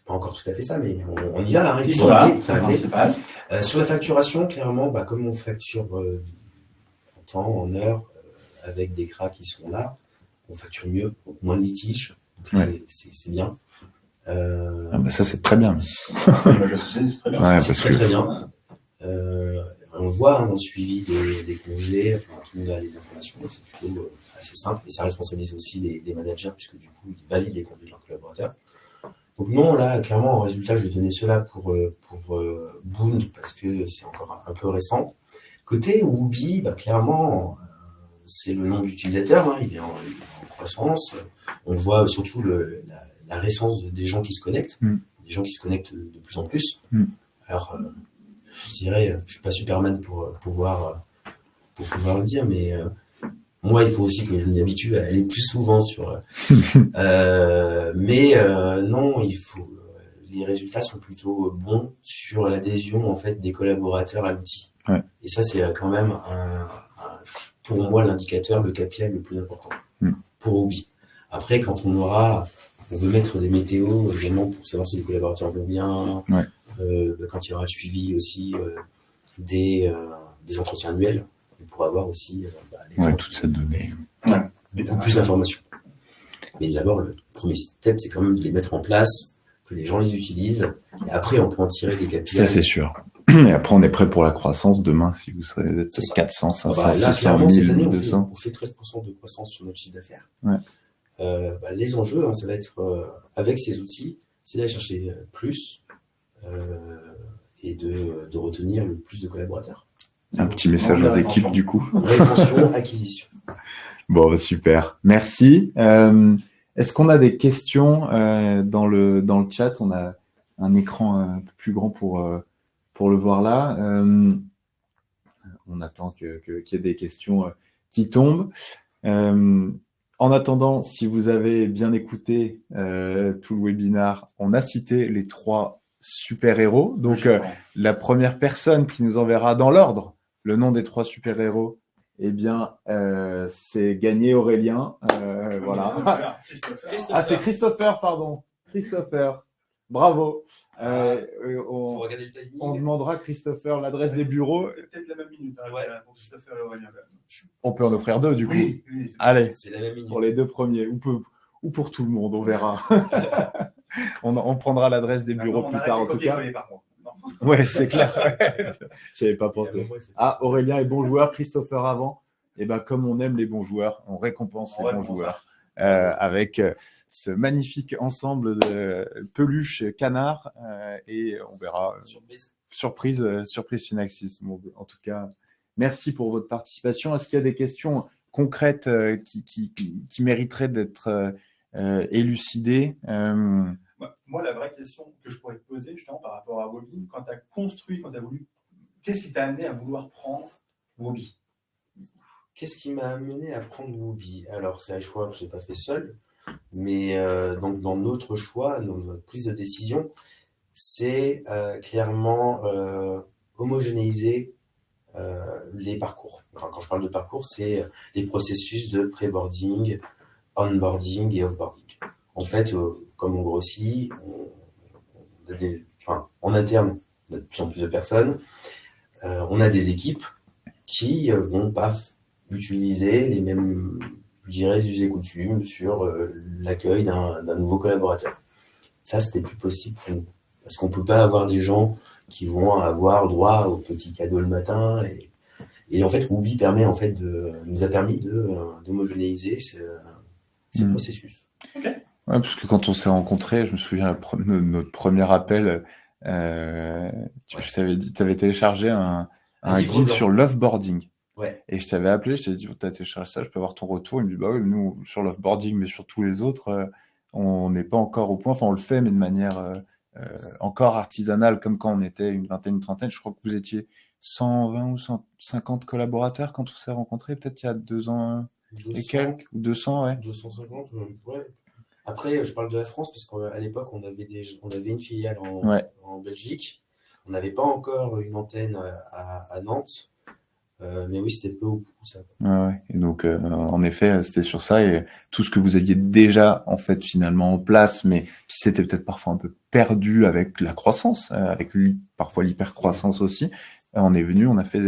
pas encore tout à fait ça, mais on y va là. Ils sont là, c'est Enfin, principal. sur la facturation, clairement, comme on facture en temps, en heure, avec des CRA qui sont là, on facture mieux, donc moins de litiges. Ouais. C'est bien. Ça, c'est très bien. C'est très bien. Ouais, C'est parce très que très bien. On le voit dans le suivi des congés, enfin, tout le monde a les informations, donc c'est plutôt assez simple. Et ça responsabilise aussi les managers, puisque du coup, ils valident les congés de leurs collaborateurs. Donc non, là, clairement, en résultat, je vais donner cela pour Boon, parce que c'est encore un peu récent. Côté Woobi, clairement, c'est le nombre d'utilisateurs, hein, il est en croissance. On voit surtout la récence des gens qui se connectent, des gens qui se connectent de plus en plus. Alors, je dirais, je suis pas Superman pour pouvoir le dire, mais moi, il faut aussi que je m'y habitue à aller plus souvent sur. Non, les résultats sont plutôt bons sur l'adhésion en fait des collaborateurs à l'outil. Ouais. Et ça, c'est quand même pour moi l'indicateur, le KPI le plus important pour Obi. Après, quand on veut mettre des météos également pour savoir si les collaborateurs vont bien. Ouais. Quand il y aura le suivi aussi des entretiens annuels, on pourra avoir aussi toute cette donnée. beaucoup plus d'informations. Mais d'abord, le premier step, c'est quand même de les mettre en place, que les gens les utilisent, et après, on peut en tirer des KPI. Ça, c'est sûr. Et après, on est prêt pour la croissance demain, si vous serez 400, 500, là, 600, clairement, 1000, cette année, 200. on fait 13% de croissance sur notre chiffre d'affaires. Ouais. Les enjeux, ça va être, avec ces outils, c'est d'aller chercher plus et de retenir le plus de collaborateurs. Un petit message aux équipes, du coup. Rétention, acquisition. Bon, super. Merci. Est-ce qu'on a des questions dans le chat? On a un écran un peu plus grand pour le voir là. On attend qu'il y ait des questions qui tombent. En attendant, si vous avez bien écouté tout le webinaire, on a cité les 3 super-héros. Donc, la première personne qui nous enverra dans l'ordre le nom des 3 super-héros, eh bien, c'est gagné Aurélien. Voilà. Ah, c'est Christopher, pardon. Christopher. Bravo. Faut regarder le timing. On demandera, Christopher, l'adresse des bureaux. Peut-être la même minute pour Christopher et Aurélien. On peut en offrir 2, du coup. Oui, allez, c'est la même minute. Pour les 2 premiers. Ou pour tout le monde, on verra. on prendra l'adresse des bureaux plus tard, en tout cas. Ouais, c'est clair. J'avais pas pensé. Aurélien est bon joueur, Christopher avant. Et comme on aime les bons joueurs, on récompense les bons joueurs avec ce magnifique ensemble de peluches canard et on verra. Surprise Finaxis. Bon, en tout cas, merci pour votre participation. Est-ce qu'il y a des questions concrètes qui mériteraient d'être élucidées? Moi, la vraie question que je pourrais te poser justement par rapport à Woobi, quand tu as voulu, qu'est-ce qui t'a amené à vouloir prendre Woobi? Qu'est-ce qui m'a amené à prendre Woobi? Alors, c'est un choix que je n'ai pas fait seul, mais donc dans notre choix, dans notre prise de décision, c'est clairement homogénéiser les parcours. Enfin, quand je parle de parcours, c'est les processus de pré-boarding, onboarding et offboarding. En fait, comme on grossit, en interne, on a de plus en plus de personnes. On a des équipes qui vont pas utiliser les mêmes, je dirais, us et coutumes sur l'accueil d'un nouveau collaborateur. Ça, c'était plus possible pour nous. Parce qu'on peut pas avoir des gens qui vont avoir droit aux petits cadeaux le matin. Et en fait, Woobi nous a permis d'homogénéiser ces processus. Okay. Ouais, parce que quand on s'est rencontrés, je me souviens notre premier appel, je t'avais dit, tu avais téléchargé un guide sur l'offboarding. Ouais. Et je t'avais appelé, je t'avais dit, tu as téléchargé ça, je peux avoir ton retour. Il me dit, bah oui, nous, sur l'offboarding, mais sur tous les autres, on n'est pas encore au point. Enfin, on le fait, mais de manière encore artisanale, comme quand on était une vingtaine, une trentaine. Je crois que vous étiez 120 ou 150 collaborateurs quand on s'est rencontrés, peut-être il y a 2 ans 200, et quelques, ou 200, ouais. 250, ouais. Après, je parle de la France, parce qu'à l'époque, on avait une filiale en Belgique. On n'avait pas encore une antenne à Nantes. Mais oui, c'était peu ou prou ça. Ouais. Et donc, en effet, c'était sur ça et tout ce que vous aviez déjà en fait finalement en place, mais qui s'était peut-être parfois un peu perdu avec la croissance, avec parfois l'hypercroissance aussi. On est venu, on a fait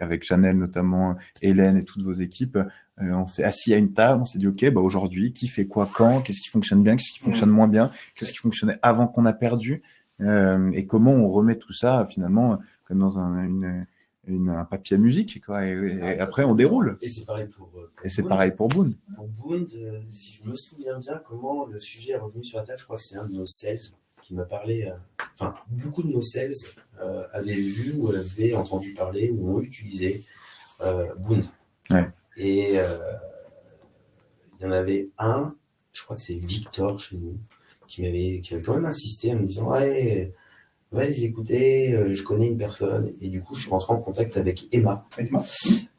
avec Janelle notamment, Hélène et toutes vos équipes, on s'est assis à une table, on s'est dit ok, bah aujourd'hui, qui fait quoi quand, qu'est-ce qui fonctionne bien, qu'est-ce qui fonctionne moins bien, qu'est-ce qui fonctionnait avant qu'on a perdu, et comment on remet tout ça finalement comme dans un papier à musique, quoi. Et après, on déroule. Et c'est pareil pour Et c'est pareil pour Boon. Pour Boond, si je me souviens bien comment le sujet est revenu sur la table, je crois que c'est un de nos sales qui m'a parlé. Enfin, beaucoup de nos sales avaient vu ou avaient entendu parler ou ont utilisé Boond. Ouais. Et il y en avait un, je crois que c'est Victor chez nous, qui avait quand même insisté en me disant ouais, va les écouter, je connais une personne. Et du coup, je suis rentré en contact avec Emma.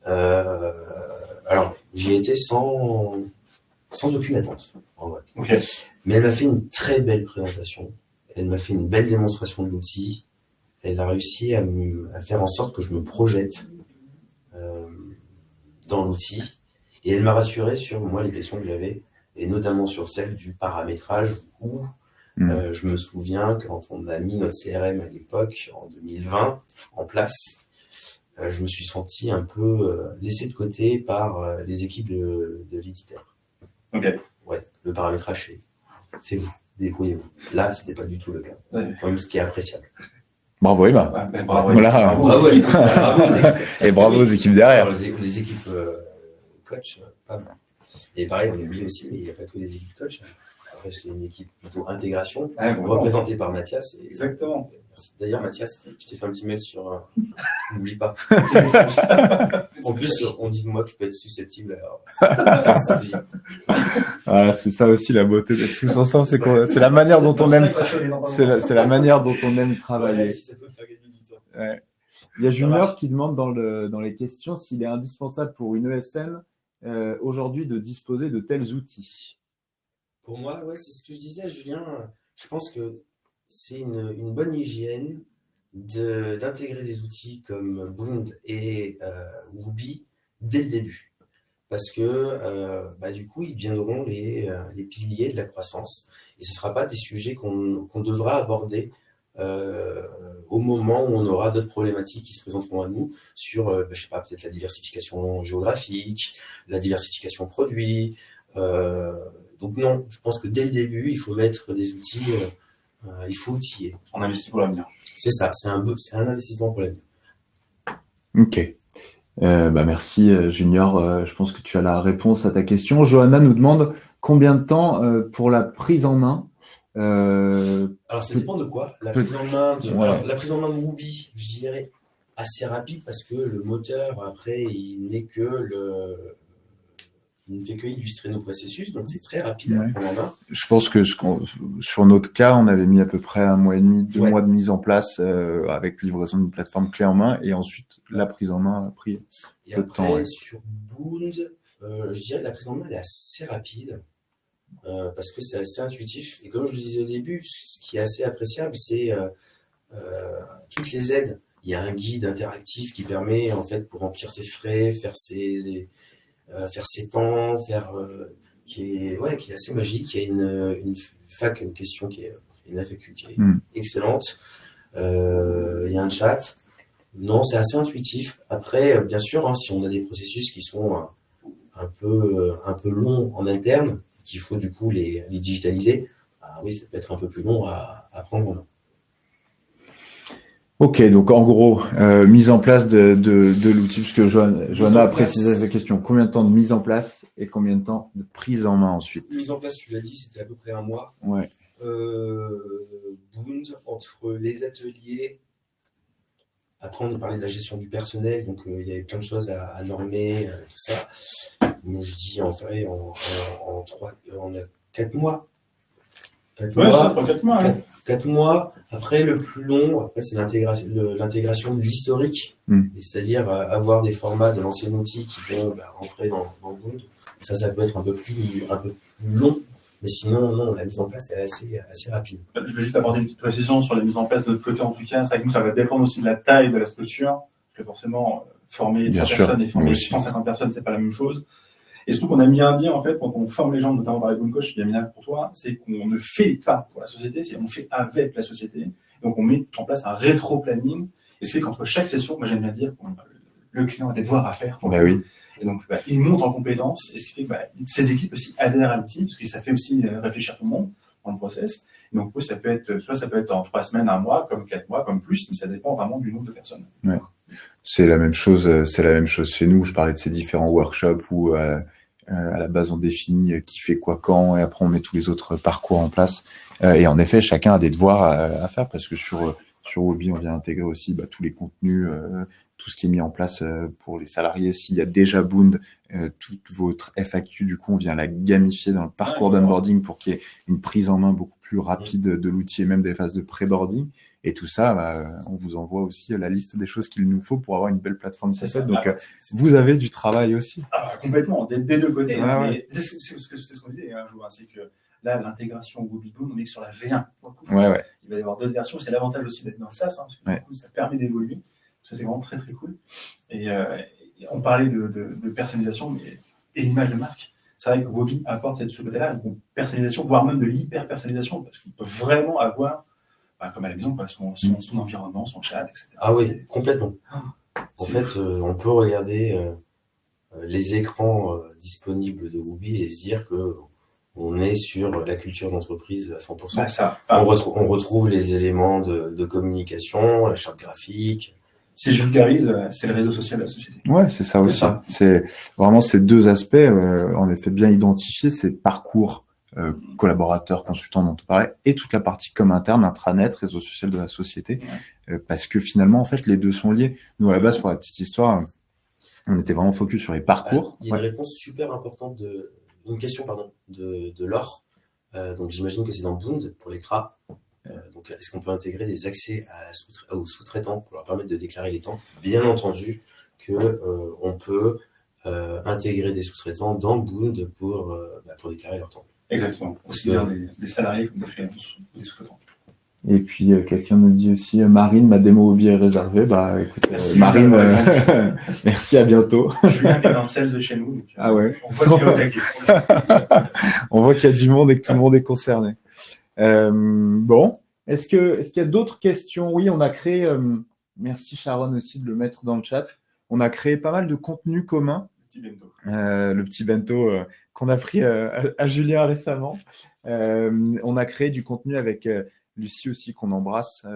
Alors, j'y étais sans aucune attente, en vrai. Okay. Mais elle m'a fait une très belle présentation. Elle m'a fait une belle démonstration de l'outil. Elle a réussi à faire en sorte que je me projette dans l'outil. Et elle m'a rassuré sur, moi, les questions que j'avais, et notamment sur celle du paramétrage où je me souviens quand on a mis notre CRM à l'époque, en 2020, en place, je me suis senti un peu laissé de côté par les équipes de l'éditeur. Ok. Ouais, le paramétrage, c'est vous, débrouillez-vous. Là, c'était pas du tout le cas. Ouais. Quand même, ce qui est appréciable. Bravo Emma. Ouais, bravo. Voilà. Bravo aux équipes. Et bravo aux équipes derrière. Alors, les équipes coach, pas mal. Et pareil, on oublie aussi, mais il n'y a pas que les équipes coach. Après, c'est une équipe plutôt intégration, représentée par Mathias. Exactement. Merci. D'ailleurs, Mathias, je t'ai fait un petit mail sur. N'oublie pas. En plus, on dit de moi que tu peux être susceptible. Ah, c'est ça aussi la beauté d'être tous ensemble, c'est la manière dont on aime. C'est la manière dont on aime travailler. Ouais, si ça peut me faire gagner du temps. Ouais. Il y a Junior qui demande dans les questions s'il est indispensable pour une ESN aujourd'hui de disposer de tels outils. Pour moi, ouais, c'est ce que je disais à Julien. Je pense que c'est une bonne hygiène d'intégrer des outils comme Boond et Woobi dès le début. Parce que du coup, ils deviendront les piliers de la croissance. Et ce ne sera pas des sujets qu'on devra aborder au moment où on aura d'autres problématiques qui se présenteront à nous sur, je sais pas, peut-être la diversification géographique, la diversification produit. Donc non, je pense que dès le début, il faut mettre des outils, il faut outiller. On investit pour l'avenir. C'est ça, c'est un investissement pour l'avenir. Ok. Merci Junior, je pense que tu as la réponse à ta question. Johanna nous demande combien de temps pour la prise en main. Alors ça dépend de quoi. La prise en main de Woobi, je dirais assez rapide parce que le moteur après il ne fait que illustrer nos processus, donc c'est très rapide à prendre en main. Je pense que sur notre cas, on avait mis à peu près 1 mois et demi, 2 mois de mise en place avec livraison d'une plateforme clé en main et ensuite la prise en main a pris peu de temps. Ouais. Sur Boond, je dirais que la prise en main elle est assez rapide parce que c'est assez intuitif et comme je le disais au début, ce qui est assez appréciable, c'est toutes les aides. Il y a un guide interactif qui permet en fait pour remplir ses frais, faire ses pans, qui est assez magique. Il y a une question qui est une FAQ qui est excellente. Il y a un chat. Non, c'est assez intuitif. Après, bien sûr, si on a des processus qui sont un peu longs en interne, qu'il faut du coup les digitaliser, oui, ça peut être un peu plus long à prendre en main. Ok, donc en gros, mise en place de l'outil, puisque Johanna a précisé sa question. Combien de temps de mise en place et combien de temps de prise en main ensuite? Mise en place, tu l'as dit, c'était à peu près 1 mois. Ouais. Boond, entre les ateliers, après on a parlé de la gestion du personnel, donc il y avait plein de choses à normer, tout ça. Moi je dis en vrai, on a 4 mois. 4 mois. 4 mois. 4 mois. Après, le plus long, c'est l'intégration de l'historique, c'est-à-dire avoir des formats de l'ancien outil qui vont rentrer dans Boond. Ça peut être un peu plus long, mais sinon, non, la mise en place est assez rapide. Je vais juste apporter une petite précision sur la mise en place de notre côté, en tout cas. C'est vrai que nous, ça va dépendre aussi de la taille de la structure, parce que forcément, former Bien 3 sûr, personnes et former moi aussi. 150 personnes, c'est pas la même chose. Et surtout qu'on a mis un lien, en fait, quand on forme les gens, notamment par les Boom Coach, Yamina pour toi, c'est qu'on ne fait pas pour la société, c'est qu'on fait avec la société. Donc, on met en place un rétro-planning. Et ce qui fait qu'entre chaque session, moi, j'aime bien dire, le client a des devoirs à faire. Bah oui. Et donc, il monte en compétences. Et ce qui fait que ses équipes aussi adhèrent à l'outil, parce que ça fait aussi réfléchir tout le monde dans le process. Et donc, ça peut être en 3 semaines, 1 mois, comme 4 mois, comme plus, mais ça dépend vraiment du nombre de personnes. Ouais. C'est la même chose chez nous. Je parlais de ces différents workshops où à la base on définit qui fait quoi quand et après on met tous les autres parcours en place. Et en effet, chacun a des devoirs à faire parce que sur Wobi, on vient intégrer aussi tous les contenus, tout ce qui est mis en place pour les salariés. S'il y a déjà Bound, toute votre FAQ, du coup, on vient la gamifier dans le parcours d'onboarding pour qu'il y ait une prise en main beaucoup plus rapide de l'outil et même des phases de pré-boarding. Et tout ça, on vous envoie aussi la liste des choses qu'il nous faut pour avoir une belle plateforme CSS. Donc, vous avez du travail aussi. Complètement, des 2 côtés. Ouais. C'est ce qu'on disait un jour, c'est que là, l'intégration Wobi Boom, on est que sur la V1. Ouais. Il va y avoir d'autres versions. C'est l'avantage aussi d'être dans le SaaS, parce que du coup, ça permet d'évoluer. Ça, c'est vraiment très, très cool. Et on parlait de personnalisation et l'image de marque. C'est vrai que Wobi apporte ce côté-là, une personnalisation, voire même de l'hyper-personnalisation, parce qu'on peut vraiment avoir, comme à la maison, son environnement, son chat, etc. Ah oui, complètement. En fait, on peut regarder les écrans disponibles de Wobi et se dire que on est sur la culture d'entreprise à 100%. On retrouve les éléments de communication, la charte graphique. Si je vulgarise, c'est le réseau social de la société. Ouais, c'est ça aussi. C'est vraiment ces 2 aspects, en effet, bien identifiés, ces parcours collaborateurs, consultants dont on parlait, et toute la partie comme interne, intranet, réseau social de la société, parce que finalement, en fait, les 2 sont liés. Nous, à la base, pour la petite histoire, on était vraiment focus sur les parcours. Il y a une réponse super importante une question de Laure. Donc, j'imagine que c'est dans Bound pour les CRA. Donc, est-ce qu'on peut intégrer des accès aux sous-traitants pour leur permettre de déclarer les temps? Bien entendu on peut intégrer des sous-traitants dans Bound pour déclarer leur temps. Exactement. Aussi bien des salariés que des freelances, des sous-traitants. Et puis, quelqu'un nous dit aussi, Marine, ma démo Wobi est réservée. Écoute, merci, Marine, merci, à bientôt. Julien est un sales de chez nous. Donc, ouais. On voit qu'il y a du monde et que tout le monde est concerné. Bon, est-ce qu'il y a d'autres questions? Oui, on a créé, merci Sharon aussi de le mettre dans le chat, on a créé pas mal de contenus communs. Le petit bento qu'on a pris à Julien récemment. On a créé du contenu avec Lucie aussi, qu'on embrasse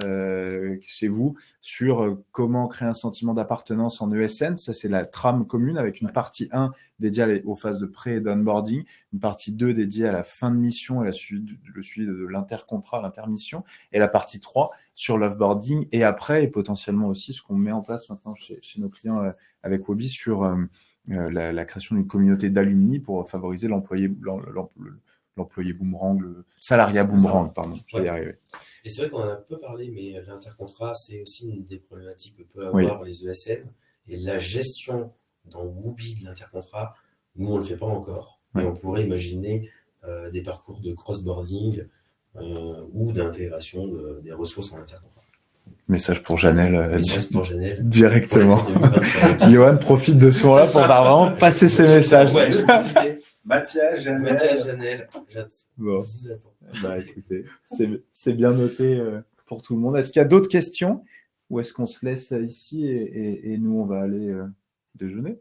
chez vous, sur comment créer un sentiment d'appartenance en ESN. Ça, c'est la trame commune avec une partie 1 dédiée aux phases de pré et d'onboarding, une partie 2 dédiée à la fin de mission et le suivi de l'intercontrat, l'intermission, et la partie 3 sur l'offboarding et après, et potentiellement aussi ce qu'on met en place maintenant chez nos clients avec Wobi sur la création d'une communauté d'alumni pour favoriser l'employé boomerang, le salariat boomerang, pardon, je vais y arriver. Et c'est vrai qu'on en a peu parlé, mais l'intercontrat, c'est aussi une des problématiques que peuvent avoir les ESN. Et la gestion dans Wobi de l'intercontrat, nous, on ne le fait pas encore. Mais on pourrait imaginer des parcours de cross-boarding ou d'intégration des ressources en intercontrat. Message pour Janelle. Directement. Johan profite de ce moment-là pour vraiment passer ses messages. Ouais, je vais profiter. Mathias, Janelle, bon. Je vous attends. Écoutez, c'est bien noté pour tout le monde. Est-ce qu'il y a d'autres questions ou est-ce qu'on se laisse ici et nous, on va aller déjeuner?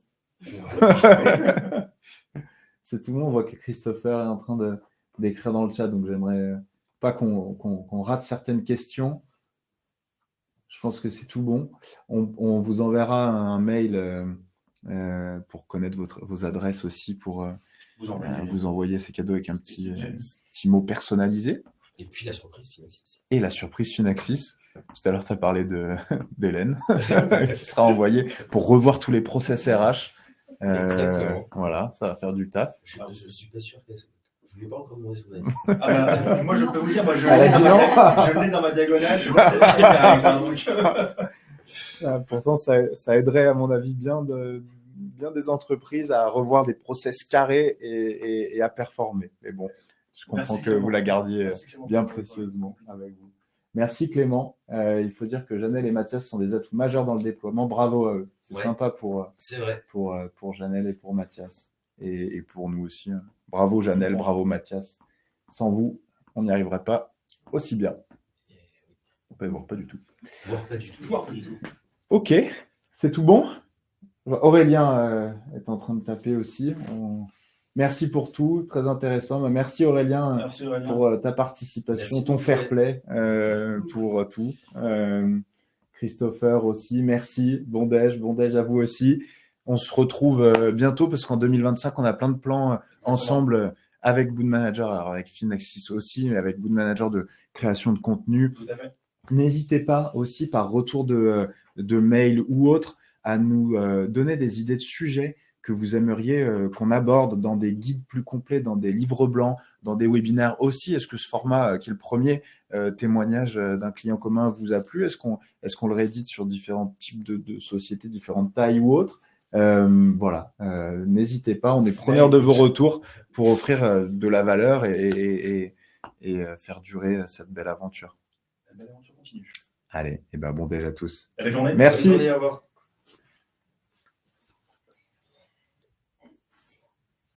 C'est tout le monde. On voit que Christopher est en train d'écrire dans le chat, donc j'aimerais pas qu'on rate certaines questions. Je pense que c'est tout bon. On vous enverra un mail pour connaître vos adresses aussi pour vous envoyer ces cadeaux avec un petit mot personnalisé. Et puis la surprise Finaxis. Et la surprise Finaxis. Tout à l'heure, tu as parlé d'Hélène qui sera envoyée pour revoir tous les process RH. Exactement. Voilà, ça va faire du taf. Je ne suis pas sûr qu'elle soit. Je ne lui ai pas encore demandé son avis. Moi, je peux vous dire, je l'ai dans ma diagonale. Je vois pourtant, ça aiderait, à mon avis, bien des entreprises à revoir des process carrés et à performer. Mais bon, je comprends que vous la gardiez bien précieusement avec vous. Merci Clément. Il faut dire que Janelle et Mathias sont des atouts majeurs dans le déploiement. Bravo à eux. C'est sympa c'est vrai. pour Janelle et pour Mathias. Et pour nous aussi. Bravo Janelle, bravo Mathias. Sans vous, on n'y arriverait pas aussi bien. Voire pas du tout. Voire pas du tout. Ok, c'est tout bon. Aurélien est en train de taper aussi. Merci pour tout, très intéressant. Merci Aurélien, pour ta participation, ton fair play pour tout. Christopher aussi, merci. Bon déj à vous aussi. On se retrouve bientôt parce qu'en 2025, on a plein de plans ensemble avec Boot Manager, alors avec Finaxis aussi, mais avec Boot Manager de création de contenu. Tout à fait. N'hésitez pas aussi par retour de mail ou autre à nous donner des idées de sujets que vous aimeriez qu'on aborde dans des guides plus complets, dans des livres blancs, dans des webinaires aussi. Est-ce que ce format, qui est le premier témoignage d'un client commun, vous a plu? Est-ce qu'on le réédite sur différents types de sociétés, différentes tailles ou autres? Voilà, n'hésitez pas, on est preneurs de vos retours pour offrir de la valeur et faire durer cette belle aventure. La belle aventure continue. Allez, et ben bon déj à tous. Belle journée. Merci. Bonne journée, au revoir.